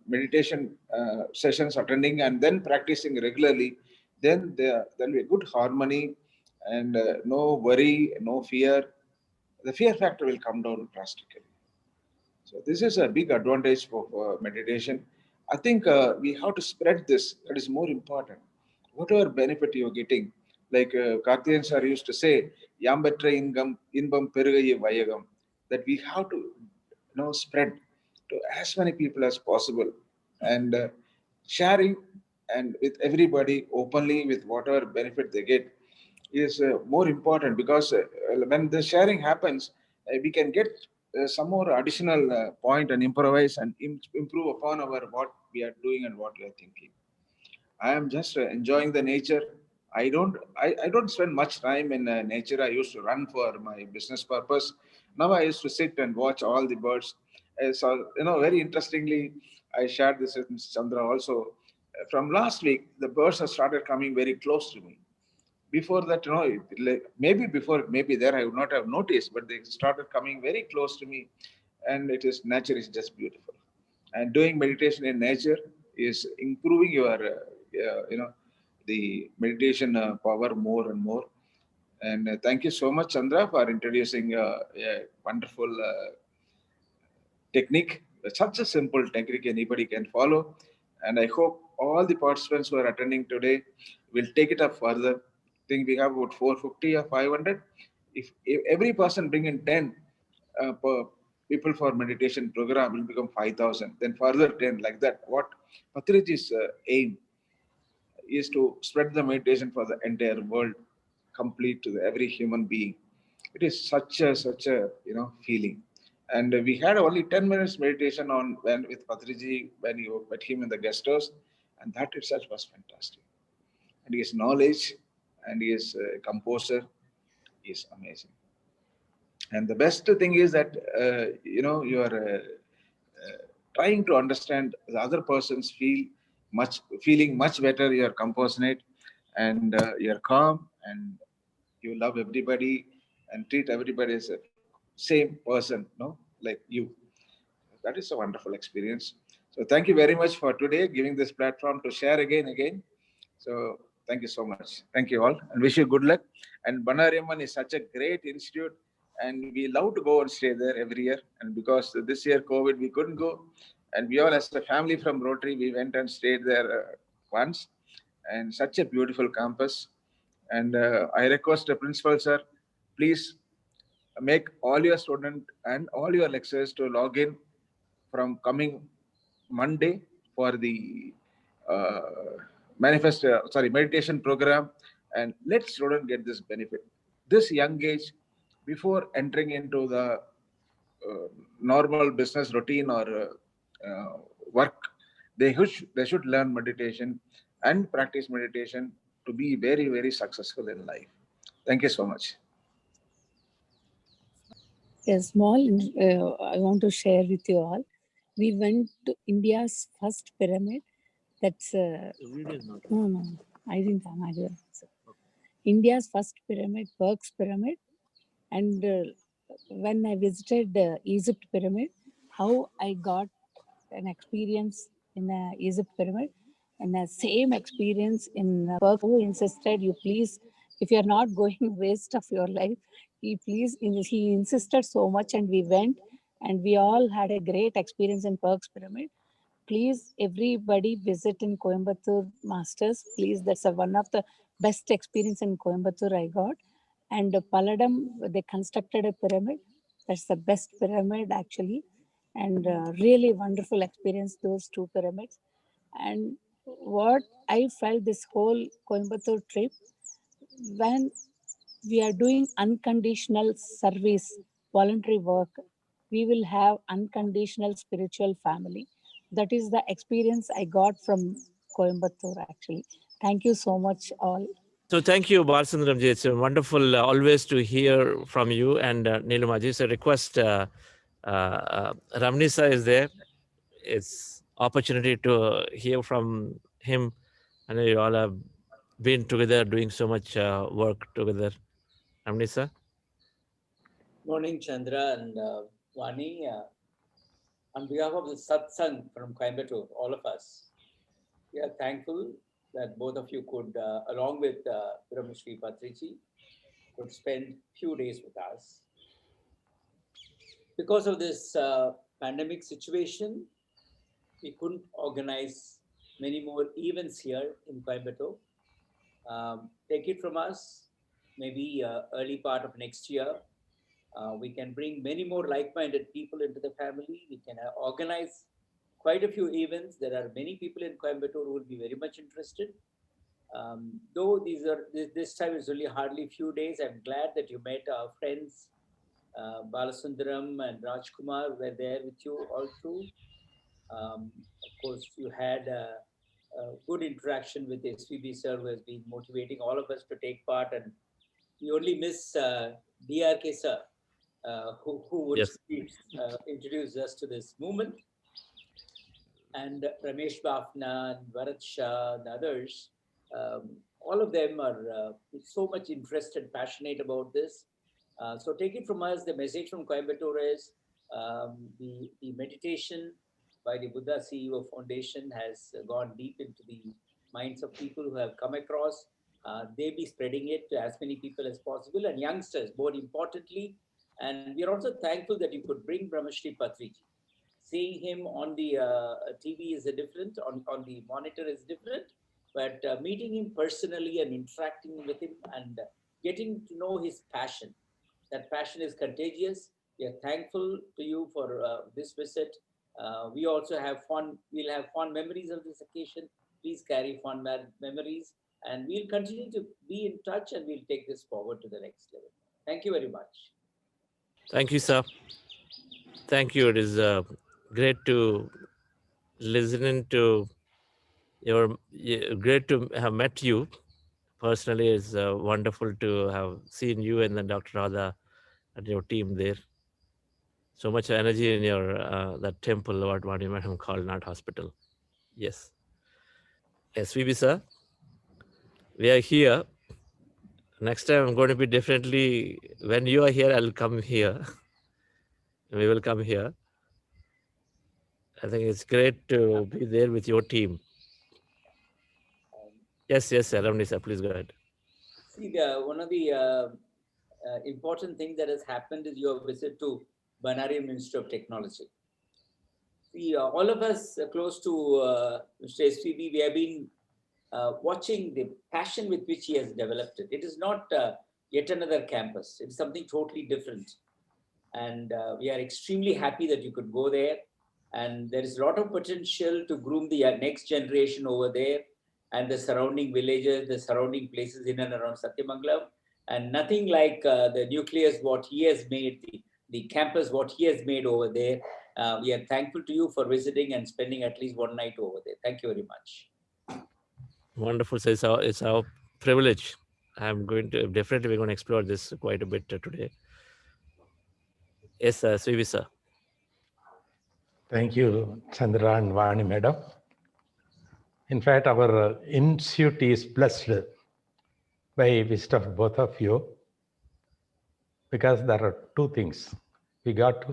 meditation sessions attending and then practicing regularly, then there'll be a good harmony, and no worry, no fear. The fear factor will come down drastically. So this is a big advantage of meditation. I think we have to spread this. That is more important. Whatever benefit you are getting, like Karthiyan sir used to say, "Yambetra inbam perugaye vayagam," that we have to spread to as many people as possible, and sharing and with everybody openly with whatever benefit they get is more important, because when the sharing happens, we can get some more additional point and improvise and improve upon our what we are doing and what we are thinking. I am just enjoying the nature. I don't spend much time in nature. I used to run for my business purpose. Now I used to sit and watch all the birds. So very interestingly, I shared this with Mr. Chandra also. From last week, the birds have started coming very close to me. Before that, maybe there I would not have noticed, but they started coming very close to me, and nature is just beautiful. And doing meditation in nature is improving your the meditation power more and more. And thank you so much, Chandra, for introducing a wonderful technique. Such a simple technique anybody can follow. And I hope all the participants who are attending today will take it up further. I think we have about 450 or 500. If every person bring in 10 per people for meditation program, will become 5,000. Then further 10, like that. What Patriji's aim is to spread the meditation for the entire world, complete to every human being. It is such a feeling. And we had only 10 minutes meditation on when with Patriji when you met him in the guest house, and that itself was fantastic. And his knowledge and his composure is amazing. And the best thing is that you are trying to understand the other person's feeling much better. You are compassionate and you are calm and you love everybody and treat everybody as a same person, no, like you. That is a wonderful experience. So thank you very much for today, giving this platform to share again. So thank you so much. Thank you all and wish you good luck. And Banariamman is such a great institute and we love to go and stay there every year. And because this year COVID, we couldn't go. And we all as a family from Rotary, we went and stayed there once. And such a beautiful campus. And I request the principal, sir, please make all your students and all your lecturers to log in from coming Monday for the meditation program, and let students get this benefit. This young age, before entering into the normal business routine or work, they should learn meditation and practice meditation to be very successful in life. Thank you so much. A small, I want to share with you all. We went to India's first pyramid. That's no, I didn't. India's first pyramid, Perk's pyramid, and when I visited Egypt pyramid, how I got an experience in Egypt pyramid, and the same experience in Perk, who insisted you please, if you are not going waste of your life, he insisted so much, and we went, and we all had a great experience in Perk's pyramid. Please, everybody visit in Coimbatore Masters. Please, that's one of the best experience in Coimbatore I got. And Paladam, they constructed a pyramid. That's the best pyramid actually. And really wonderful experience, those two pyramids. And what I felt this whole Coimbatore trip, when we are doing unconditional service, voluntary work, we will have unconditional spiritual family. That is the experience I got from Coimbatore actually. Thank you so much all. So thank you, Balsundramji. It's wonderful always to hear from you and Nilumaji. So request Ramnisa is there. It's opportunity to hear from him. I know you all have been together doing so much work together. Ramnisa? Morning, Chandra and Vani. On behalf of the Satsang from Coimbatore, all of us, we are thankful that both of you could, along with Brahmashri Patriji, could spend few days with us. Because of this pandemic situation, we couldn't organize many more events here in Coimbatore. Take it from us, maybe early part of next year, we can bring many more like-minded people into the family. We can organize quite a few events. There are many people in Coimbatore who will be very much interested. Though this time is only hardly few days, I'm glad that you met our friends, Balasundaram and Rajkumar were there with you all through. Of course, you had a good interaction with SVB sir, who has been motivating all of us to take part, and we only miss DRK sir, who would Yes. introduce us to this movement. And Ramesh Bafna and Bharat Shah and others, all of them are so much interested, passionate about this. So take it from us, the message from Coimbatore is the meditation by the Buddha CEO Foundation has gone deep into the minds of people who have come across. They be spreading it to as many people as possible, and youngsters, more importantly. And we are also thankful that you could bring Brahmashri Patriji. Seeing him on the TV is different, on the monitor is different, but meeting him personally and interacting with him and getting to know his passion, that passion is contagious. We are thankful to you for this visit. We also have we'll have fond memories of this occasion. Please carry fond memories, and we'll continue to be in touch, and we'll take this forward to the next level. Thank you very much. Thank you, sir. Thank you. It is great to listen to great to have met you personally. It's wonderful to have seen you and then Dr. Radha and your team there. So much energy in your that temple, what you might have called, not hospital. Yes. Yes, VB sir. We are here. Next time I'm going to be definitely, when you are here, I'll come here. We will come here. I think it's great to be there with your team. Yes, Ramani sir, please go ahead. See, one of the important things that has happened is your visit to Banari Ministry of Technology. See, all of us close to Mr. SPB, we have been watching the passion with which he has developed it. It is not yet another campus. It's something totally different. And we are extremely happy that you could go there. And there is a lot of potential to groom the next generation over there and the surrounding villages, the surrounding places in and around Satyamangalam. And nothing like the nucleus, what he has made, the campus, what he has made over there. We are thankful to you for visiting and spending at least one night over there. Thank you very much. Wonderful. So it's our privilege. I'm going to definitely we're going to explore this quite a bit today. Yes, Srivi sir. Thank you, Chandra and Vani madam. In fact, our institute is blessed by visit of both of you, because there are two things. We got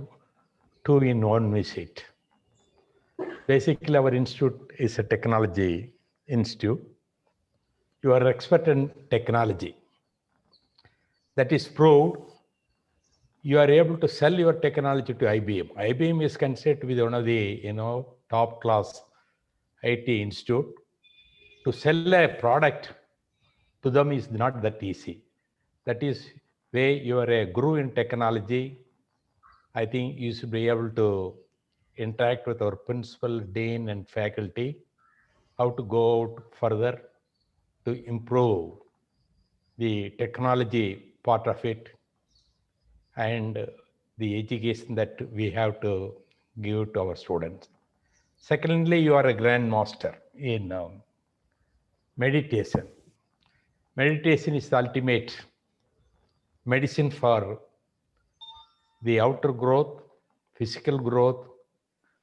two in one visit. Basically, our institute is a technology institute. You are expert in technology. That is proved. You are able to sell your technology to IBM. IBM is considered to be one of the top class IT institute. To sell a product to them is not that easy. That is where you are a guru in technology. I think you should be able to interact with our principal, dean, and faculty, how to go out further to improve the technology part of it and the education that we have to give to our students. Secondly, you are a grand master in meditation. Meditation is the ultimate medicine for the outer growth, physical growth,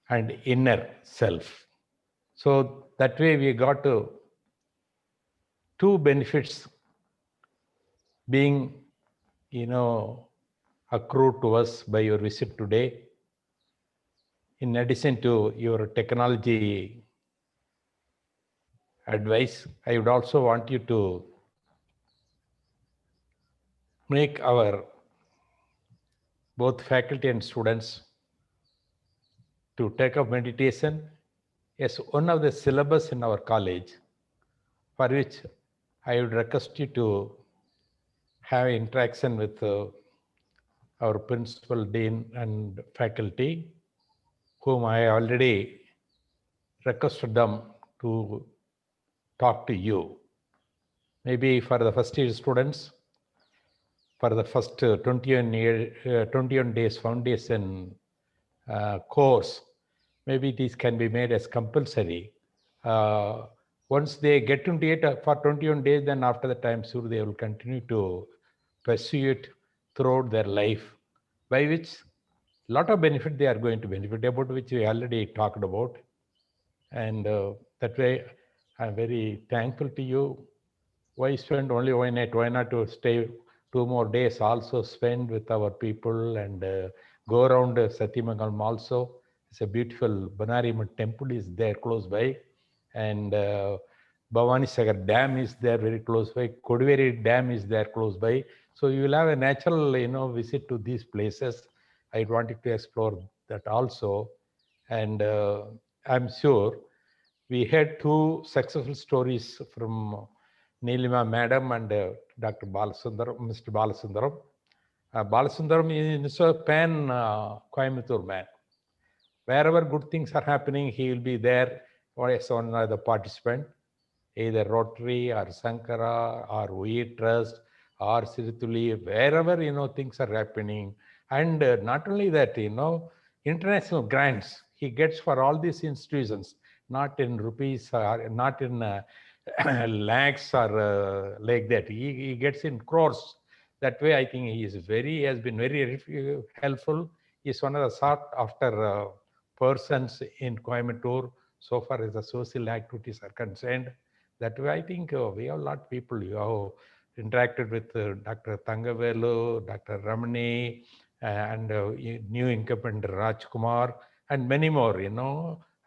and inner self. So that way we got two benefits being, accrued to us by your visit today. In addition to your technology advice, I would also want you to make our both faculty and students to take up meditation as one of the syllabus in our college, for which I would request you to have interaction with our principal, dean, and faculty, whom I already requested them to talk to you. Maybe for the first year students, for the first 21 days foundation course, maybe these can be made as compulsory. Once they get into it for 21 days, then after that I'm sure they will continue to pursue it throughout their life, by which a lot of benefit they are going to benefit, about which we already talked about. And that way, I'm very thankful to you. Why spend only one night? Why not to stay 2 more days, also spend with our people and go around Satyamangalam also. It's a beautiful Banariamman temple is there close by. And Bhavani Sagar Dam is there very close by. Kodiveri Dam is there close by. So you will have a natural, visit to these places. I wanted to explore that also. And I'm sure we had two successful stories from Neelima Madam and Dr. Balasundaram, Mr. Balasundaram. Balasundaram is a pan Coimbatore man. Wherever good things are happening, he will be there or as one of the participant, either Rotary or Sankara or We Trust or Sirituli, wherever, things are happening. And not only that, international grants he gets for all these institutions, not in rupees or not in lakhs or like that. He gets in crores. That way, I think he has been very helpful. He's one of the sought after persons in Coimbatore so far as the social activities are concerned. That way, I think we have a lot of people who have interacted with Dr. Thangavelu, Dr. Ramani, and new incumbent Rajkumar, and many more,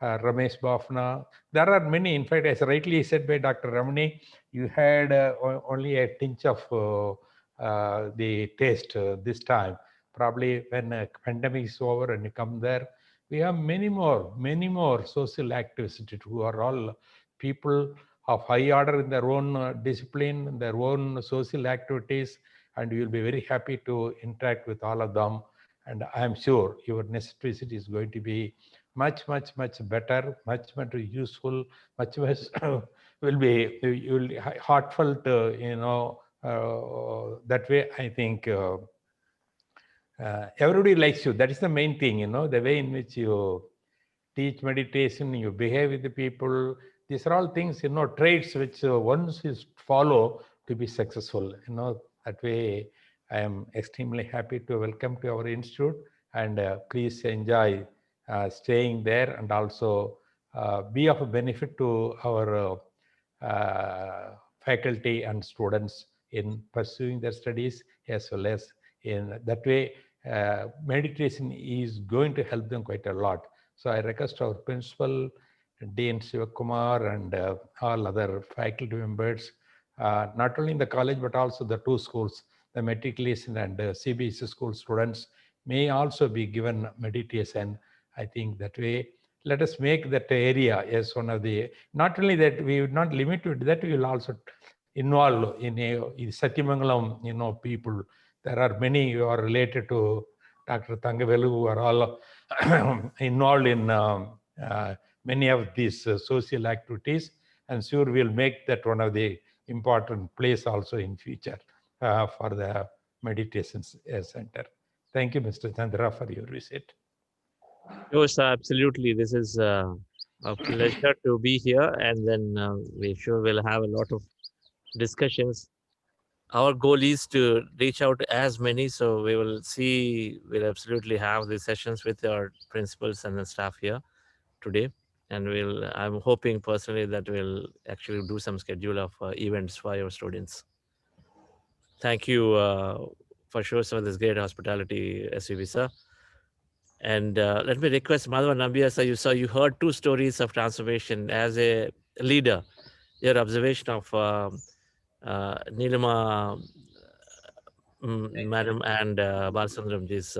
Ramesh Bafna. There are many. In fact, as rightly said by Dr. Ramani, you had only a tinge of the taste this time. Probably when pandemic is over and you come there, we have many more social activists who are all people of high order in their own discipline, in their own social activities, and you will be very happy to interact with all of them. And I am sure your next visit is going to be much better, much useful, much will be you will heartfelt, that way. I think everybody likes you. That is the main thing, the way in which you teach meditation, you behave with the people. These are all things, traits which once you follow to be successful. That way, I am extremely happy to welcome to our institute, and please enjoy staying there, and also be of benefit to our faculty and students in pursuing their studies, as well as in that way. Meditation is going to help them quite a lot. So I request our principal, Dean Sivakumar, and all other faculty members, not only in the college, but also the two schools, the matriculation and CBSE school students, may also be given meditation. I think that way, let us make that area as one of the, not only that we would not limit to that, we will also involve in Satyamangalam, people. There are many who are related to Dr. Thangavelu, who are all involved in many of these social activities, and sure we'll make that one of the important place also in future for the meditation center. Thank you, Mr. Chandra, for your visit. Yes, absolutely. This is a pleasure to be here, and then we sure will have a lot of discussions. Our goal is to reach out to as many, so we will see. We'll absolutely have these sessions with our principals and the staff here today, and I'm hoping personally that we'll actually do some schedule of events for your students. Thank you for sure for this great hospitality, SVB sir. And let me request Madhava Nambia sir, you heard two stories of transformation as a leader. Your observation of Nilima Madam and Balasundram this.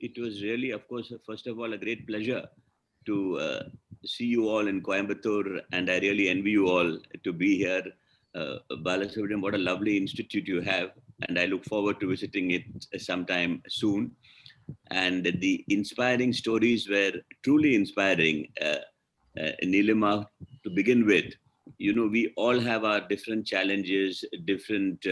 It was really, of course, first of all, a great pleasure to see you all in Coimbatore, and I really envy you all to be here. Balasubramanian, what a lovely institute you have, and I look forward to visiting it sometime soon. And the inspiring stories were truly inspiring. Nilima, to begin with, we all have our different challenges, different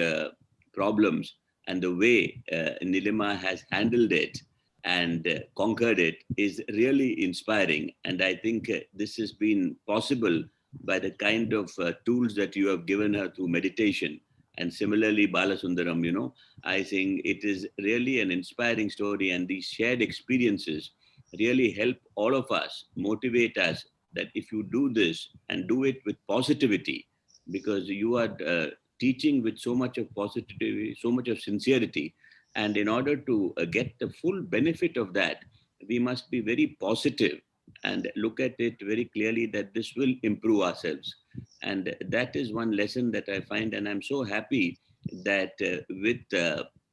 problems, and the way Nilima has handled it and conquered it is really inspiring. And I think this has been possible by the kind of tools that you have given her through meditation. And similarly, Balasundaram, I think it is really an inspiring story, and these shared experiences really help all of us, motivate us that if you do this and do it with positivity, because you are teaching with so much of positivity, so much of sincerity, and in order to get the full benefit of that, we must be very positive and look at it very clearly that this will improve ourselves. And that is one lesson that I find, and I'm so happy that with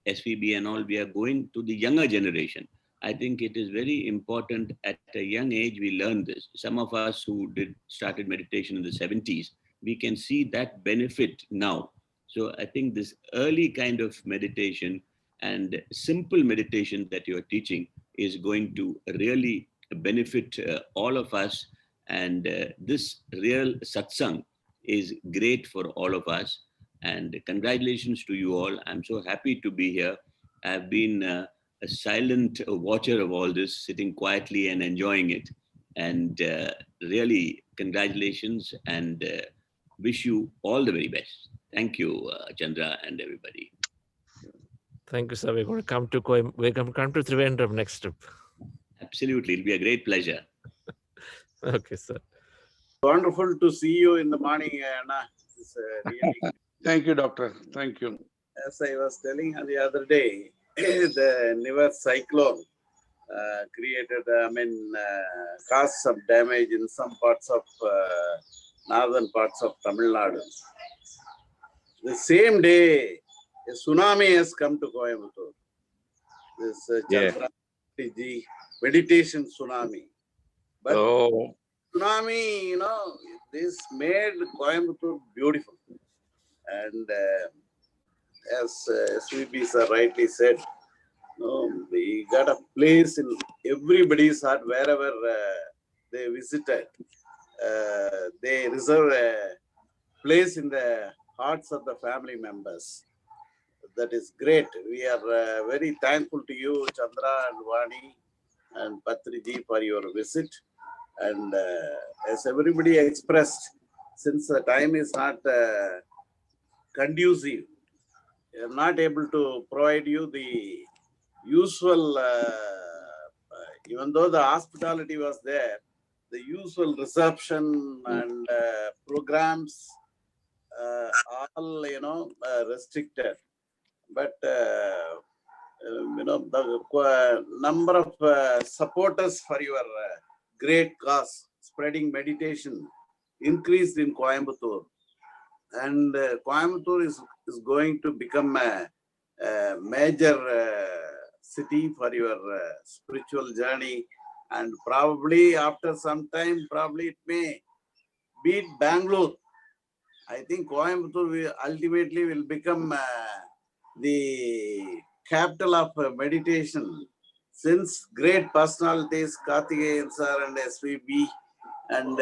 SVB and all, we are going to the younger generation. I think it is very important at a young age we learn this. Some of us who started meditation in the 70s, we can see that benefit now. So I think this early kind of meditation and simple meditation that you are teaching is going to really benefit all of us. And this real satsang is great for all of us. And congratulations to you all. I'm so happy to be here. I've been a silent watcher of all this, sitting quietly and enjoying it. And really, congratulations, and wish you all the very best. Thank you, Chandra and everybody. Thank you, sir. We're going to come to we're going to come to Trivandrum next trip. Absolutely, it'll be a great pleasure. Okay, sir. Wonderful to see you in the morning, Anna. It's really. Thank you, doctor. Thank you. As I was telling the other day, the Nivar cyclone created, caused some damage in some parts of northern parts of Tamil Nadu. The same day, a tsunami has come to Coimbatore. This Chandra meditation tsunami. But tsunami, this made Coimbatore beautiful. And as SVB sir rightly said, we got a place in everybody's heart wherever they visited. They reserve a place in the hearts of the family members. That is great. We are very thankful to you, Chandra and Vani and Patriji, for your visit. And as everybody expressed, since the time is not conducive, we are not able to provide you the usual, even though the hospitality was there, the usual reception and programs all, restricted. But, the number of supporters for your great cause, spreading meditation, increased in Coimbatore. And Coimbatore is going to become a major city for your spiritual journey. And probably after some time, probably it may beat Bangalore. I think Coimbatore ultimately will become the capital of meditation, since great personalities, Karthikeyan sir and SVB and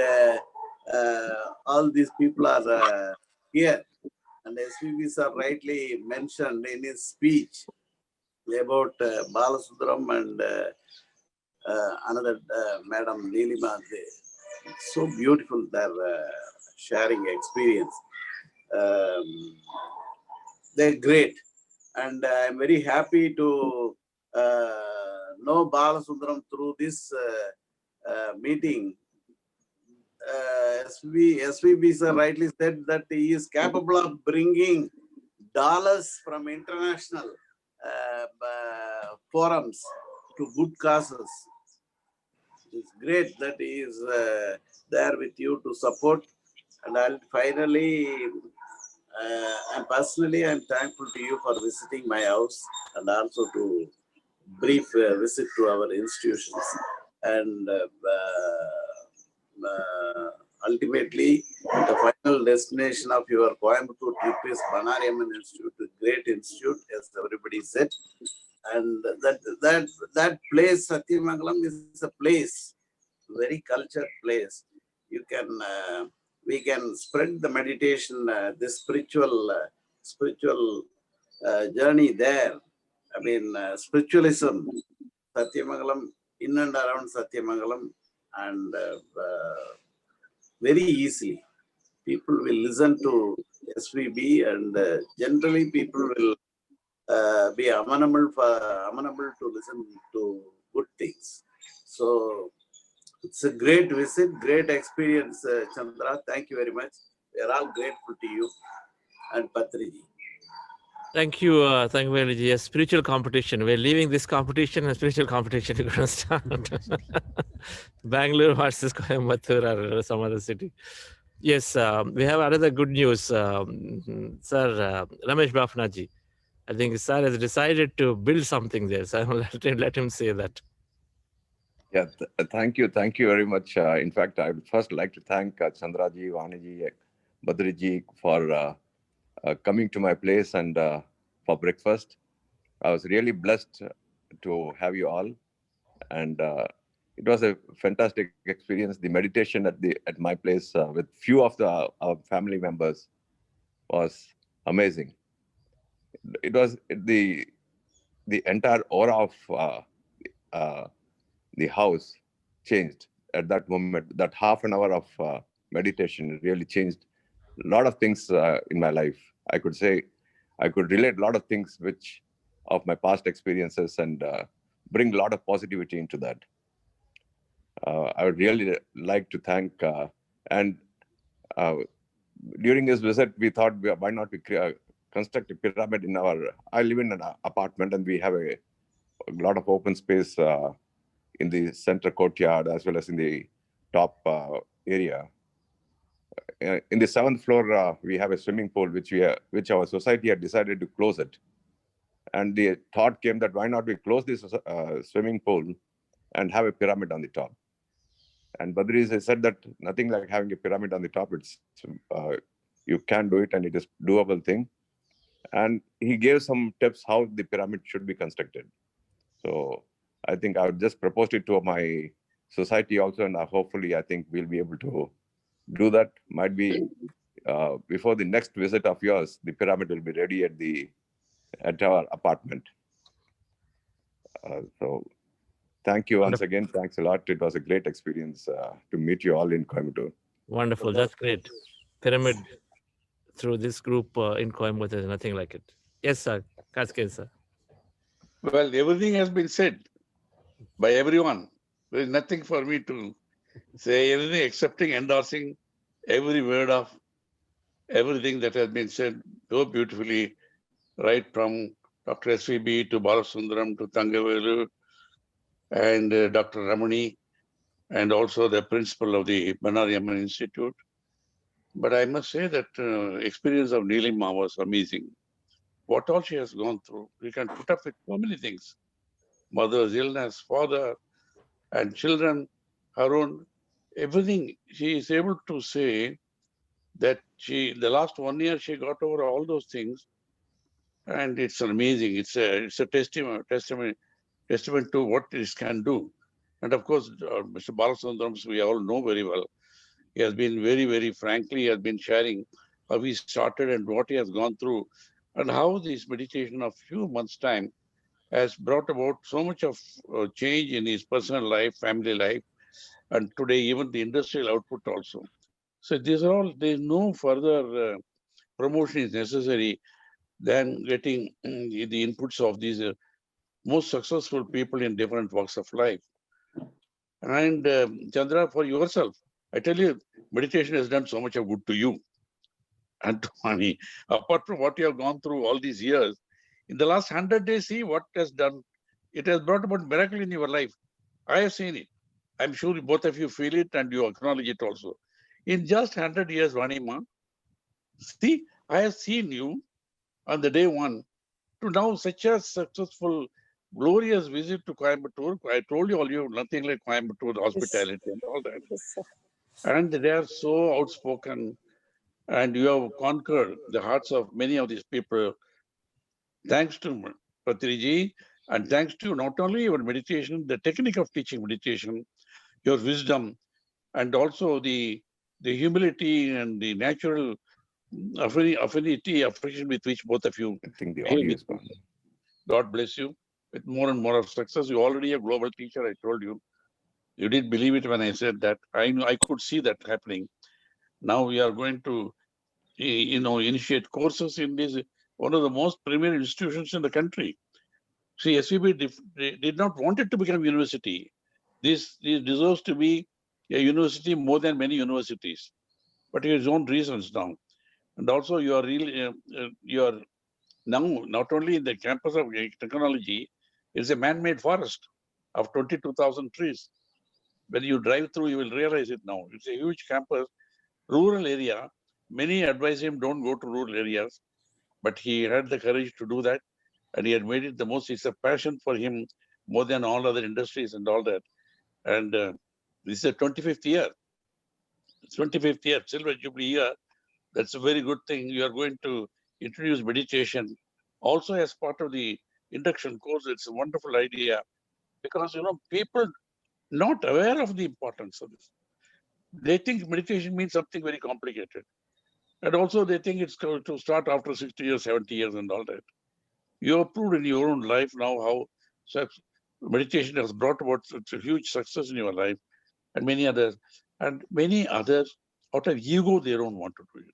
all these people are here. And SVB sir rightly mentioned in his speech about Balasudram and another Madam Nilima. So beautiful, their sharing experience. They're great. And I'm very happy to know Balasudram through this meeting. SVB sir rightly said that he is capable of bringing dollars from international forums to good causes. It's great that he is there with you to support. And I'll finally, and personally, I'm thankful to you for visiting my house and also to brief visit to our institutions. And ultimately, the final destination of your Coimbatore trip is Banariamman Institute, a great institute, as everybody said. And that place, Satyamangalam, is a place, very cultured place. You can, we can spread the meditation, the spiritual journey there. I mean, spiritualism, Satyamangalam, in and around Satyamangalam, and very easily. People will listen to SVB, and generally people will be amenable to listen to good things. So it's a great visit, great experience, Chandra. Thank you very much. We are all grateful to you and Patriji. Thank you, Veli. Yes, spiritual competition. We're leaving this competition and spiritual competition. We're going to start Bangalore versus Coimbatore or some other city. Yes, we have another good news, Sir Ramesh Bafnaji. I think Sir has decided to build something there. So let him say that. Yeah, thank you very much. In fact, I would first like to thank Chandraji, Vaniji, Badriji for coming to my place and for breakfast. I was really blessed to have you all, and it was a fantastic experience. The meditation at my place with few of our family members was amazing. It was the entire aura of the house changed at that moment. That half an hour of meditation really changed a lot of things in my life. I could say I could relate a lot of things which of my past experiences and bring a lot of positivity into that. I would really like to thank and uh, during this visit we thought why not we construct a pyramid in our. I live in an apartment and we have a lot of open space in the center courtyard as well as in the top area. In the seventh floor, we have a swimming pool, which our society had decided to close it. And the thought came that why not we close this swimming pool and have a pyramid on the top. And Badri said that nothing like having a pyramid on the top. It's you can do it and it is doable thing. And he gave some tips how the pyramid should be constructed. So I think I would just propose it to my society also, and hopefully I think we'll be able to do that. Might be before the next visit of yours, the pyramid will be ready at our apartment. So thank you once again. Thanks a lot. It was a great experience to meet you all in Coimbatore. Wonderful. That's great. Pyramid through this group in Coimbatore is nothing like it. Yes, sir. Kasken, sir. Well, everything has been said by everyone. There is nothing for me to say anything excepting endorsing every word of everything that has been said so beautifully, right from Dr. SVB to Balasundaram to Thangavelu and Dr. Ramani, and also the principal of the Banari Amman Institute. But I must say that experience of Neelima was amazing. What all she has gone through, we can put up with so many things. Mother's illness, father, and children, her own, everything. She is able to say that the last 1 year, she got over all those things. And it's amazing. It's a testament to what this can do. And of course, Mr. Balasundaram, we all know very well. He has been very, very frankly, he has been sharing how he started and what he has gone through, and how this meditation of few months' time has brought about so much of change in his personal life, family life, and today even the industrial output also. So these are all, there is no further promotion is necessary than getting the inputs of these most successful people in different walks of life. And Chandra, for yourself, I tell you, meditation has done so much of good to you and to money. Apart from what you have gone through all these years, in the last 100 days, see what it has done. It has brought about miracle in your life. I have seen it. I'm sure both of you feel it and you acknowledge it also. In just 100 years, Vanima, see, I have seen you on the day one to now such a successful, glorious visit to Coimbatore. I told you all you nothing like Coimbatore hospitality and all that. Yes, sir. And they are so outspoken, and you have conquered the hearts of many of these people. Thanks to Patriji, and thanks to not only your meditation, the technique of teaching meditation, your wisdom, and also the humility and the natural affinity, affection with which both of you I think the behave audio with is gone. me. God bless you with more and more of success. You already a global teacher, I told you. You didn't believe it when I said that. I know I could see that happening. Now we are going to, initiate courses in this, one of the most premier institutions in the country. See, SVB did not want it to become university. This deserves to be a university more than many universities, but his own reasons now. And also you are really, you are now not only in the campus of technology, it's a man-made forest of 22,000 trees. When you drive through, you will realize it now. It's a huge campus rural area. Many advise him don't go to rural areas, but he had the courage to do that, and he had made it the most. It's a passion for him more than all other industries and all that. And this is the 25th year. 25th year, Silver Jubilee year. That's a very good thing. You are going to introduce meditation also as part of the induction course. It's a wonderful idea because people not aware of the importance of this. They think meditation means something very complicated. And also they think it's going to start after 60 years, 70 years and all that. You have proved in your own life now how meditation has brought about such a huge success in your life and many others. And many others, out of ego, they don't want to do it.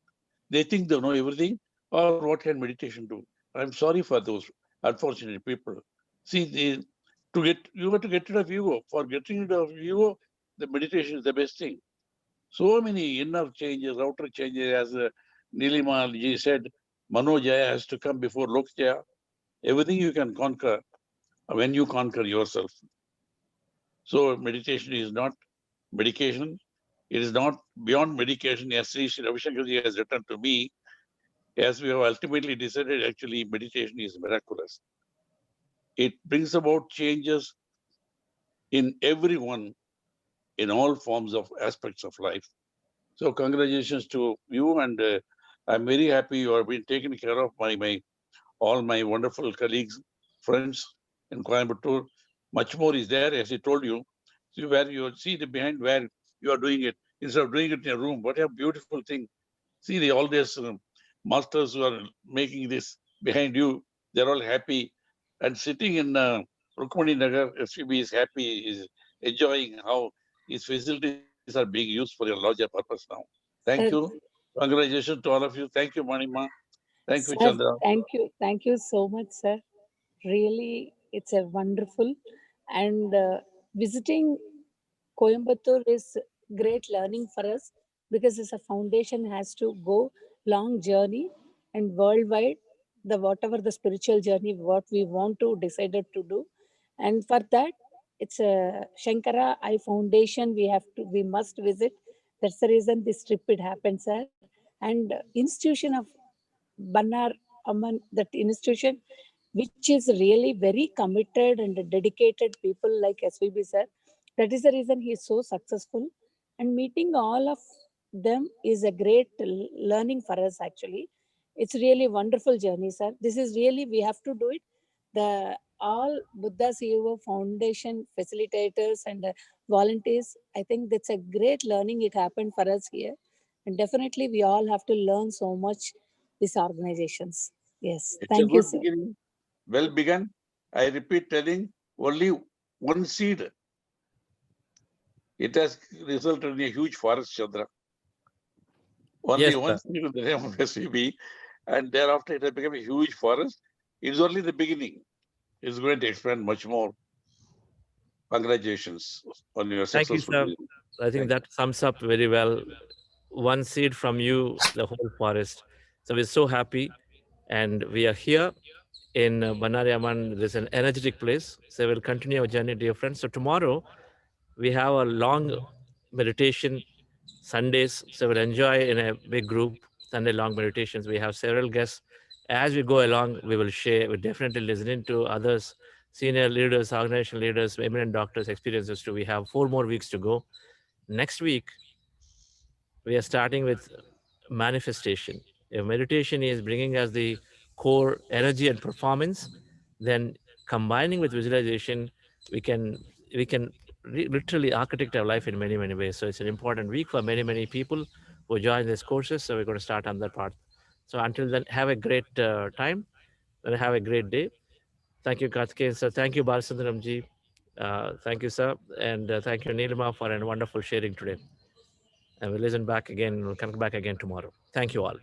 They think they know everything, or what can meditation do? I'm sorry for those unfortunate people. See, you have to get rid of ego. For getting rid of ego, the meditation is the best thing. So many inner changes, outer changes, as Nilima ji said, Manojaya has to come before Lokjaya. Everything you can conquer when you conquer yourself. So meditation is not medication. It is not beyond medication. As Sri Ravi Shankar ji has written to me, as we have ultimately decided, actually meditation is miraculous. It brings about changes in everyone, in all forms of aspects of life. So congratulations to you, and I'm very happy you have been taken care of by all my wonderful colleagues, friends in Coimbatore. Much more is there, as I told you. See where you see the behind where you are doing it instead of doing it in a room. What a beautiful thing! See all these masters who are making this behind you. They're all happy and sitting in Rukmani Nagar. SPB is happy, is enjoying how these facilities are being used for a larger purpose now. Thank you. Sir, Congratulations to all of you. Thank you, Manima. Thank you, sir, Chandra. thank you so much, sir. Really, it's a wonderful and visiting Coimbatore is great learning for us because as a foundation has to go long journey and worldwide the whatever the spiritual journey what we want to decided to do, and for that it's a Shankara I Foundation we must visit. That's the reason this trip it happened, sir. And institution of Bannar Amman, that institution which is really very committed and dedicated people like SVB sir. That is the reason he is so successful. And meeting all of them is a great learning for us actually. It's really wonderful journey, sir. This is really, we have to do it. The all Buddha CEO Foundation facilitators and volunteers, I think that's a great learning it happened for us here. And definitely we all have to learn so much these organizations. Yes, It's a thank you, good sir. beginning. Well begun. I repeat telling only one seed. It has resulted in a huge forest, Chandra. Only Yes, one sir. seed in the name of SVB, and thereafter it has become a huge forest. It is only the beginning. It's going to expand much more. Congratulations on your Thank you, successful sir. vision. I think Thank that sums up very well. One seed from you, the whole forest. So we're so happy, and we are here in Banariaman. There's an energetic place. So we'll continue our journey, dear friends. So tomorrow we have a long meditation Sundays. So we'll enjoy in a big group Sunday long meditations. We have several guests. As we go along, we will share. We're definitely listening to others, senior leaders, organizational leaders, eminent doctors' experiences too. We have 4 more weeks to go. Next week, we are starting with manifestation. If meditation is bringing us the core energy and performance, then combining with visualization, we can literally architect our life in many ways. So it's an important week for many people who join these courses. So we're going to start on that part. So until then, have a great time and have a great day. Thank you, Karthikeyan sir. Thank you, Balasundaramji. Thank you, sir. And thank you, Nilima, for a wonderful sharing today. And we'll listen back again. We'll come back again tomorrow. Thank you all.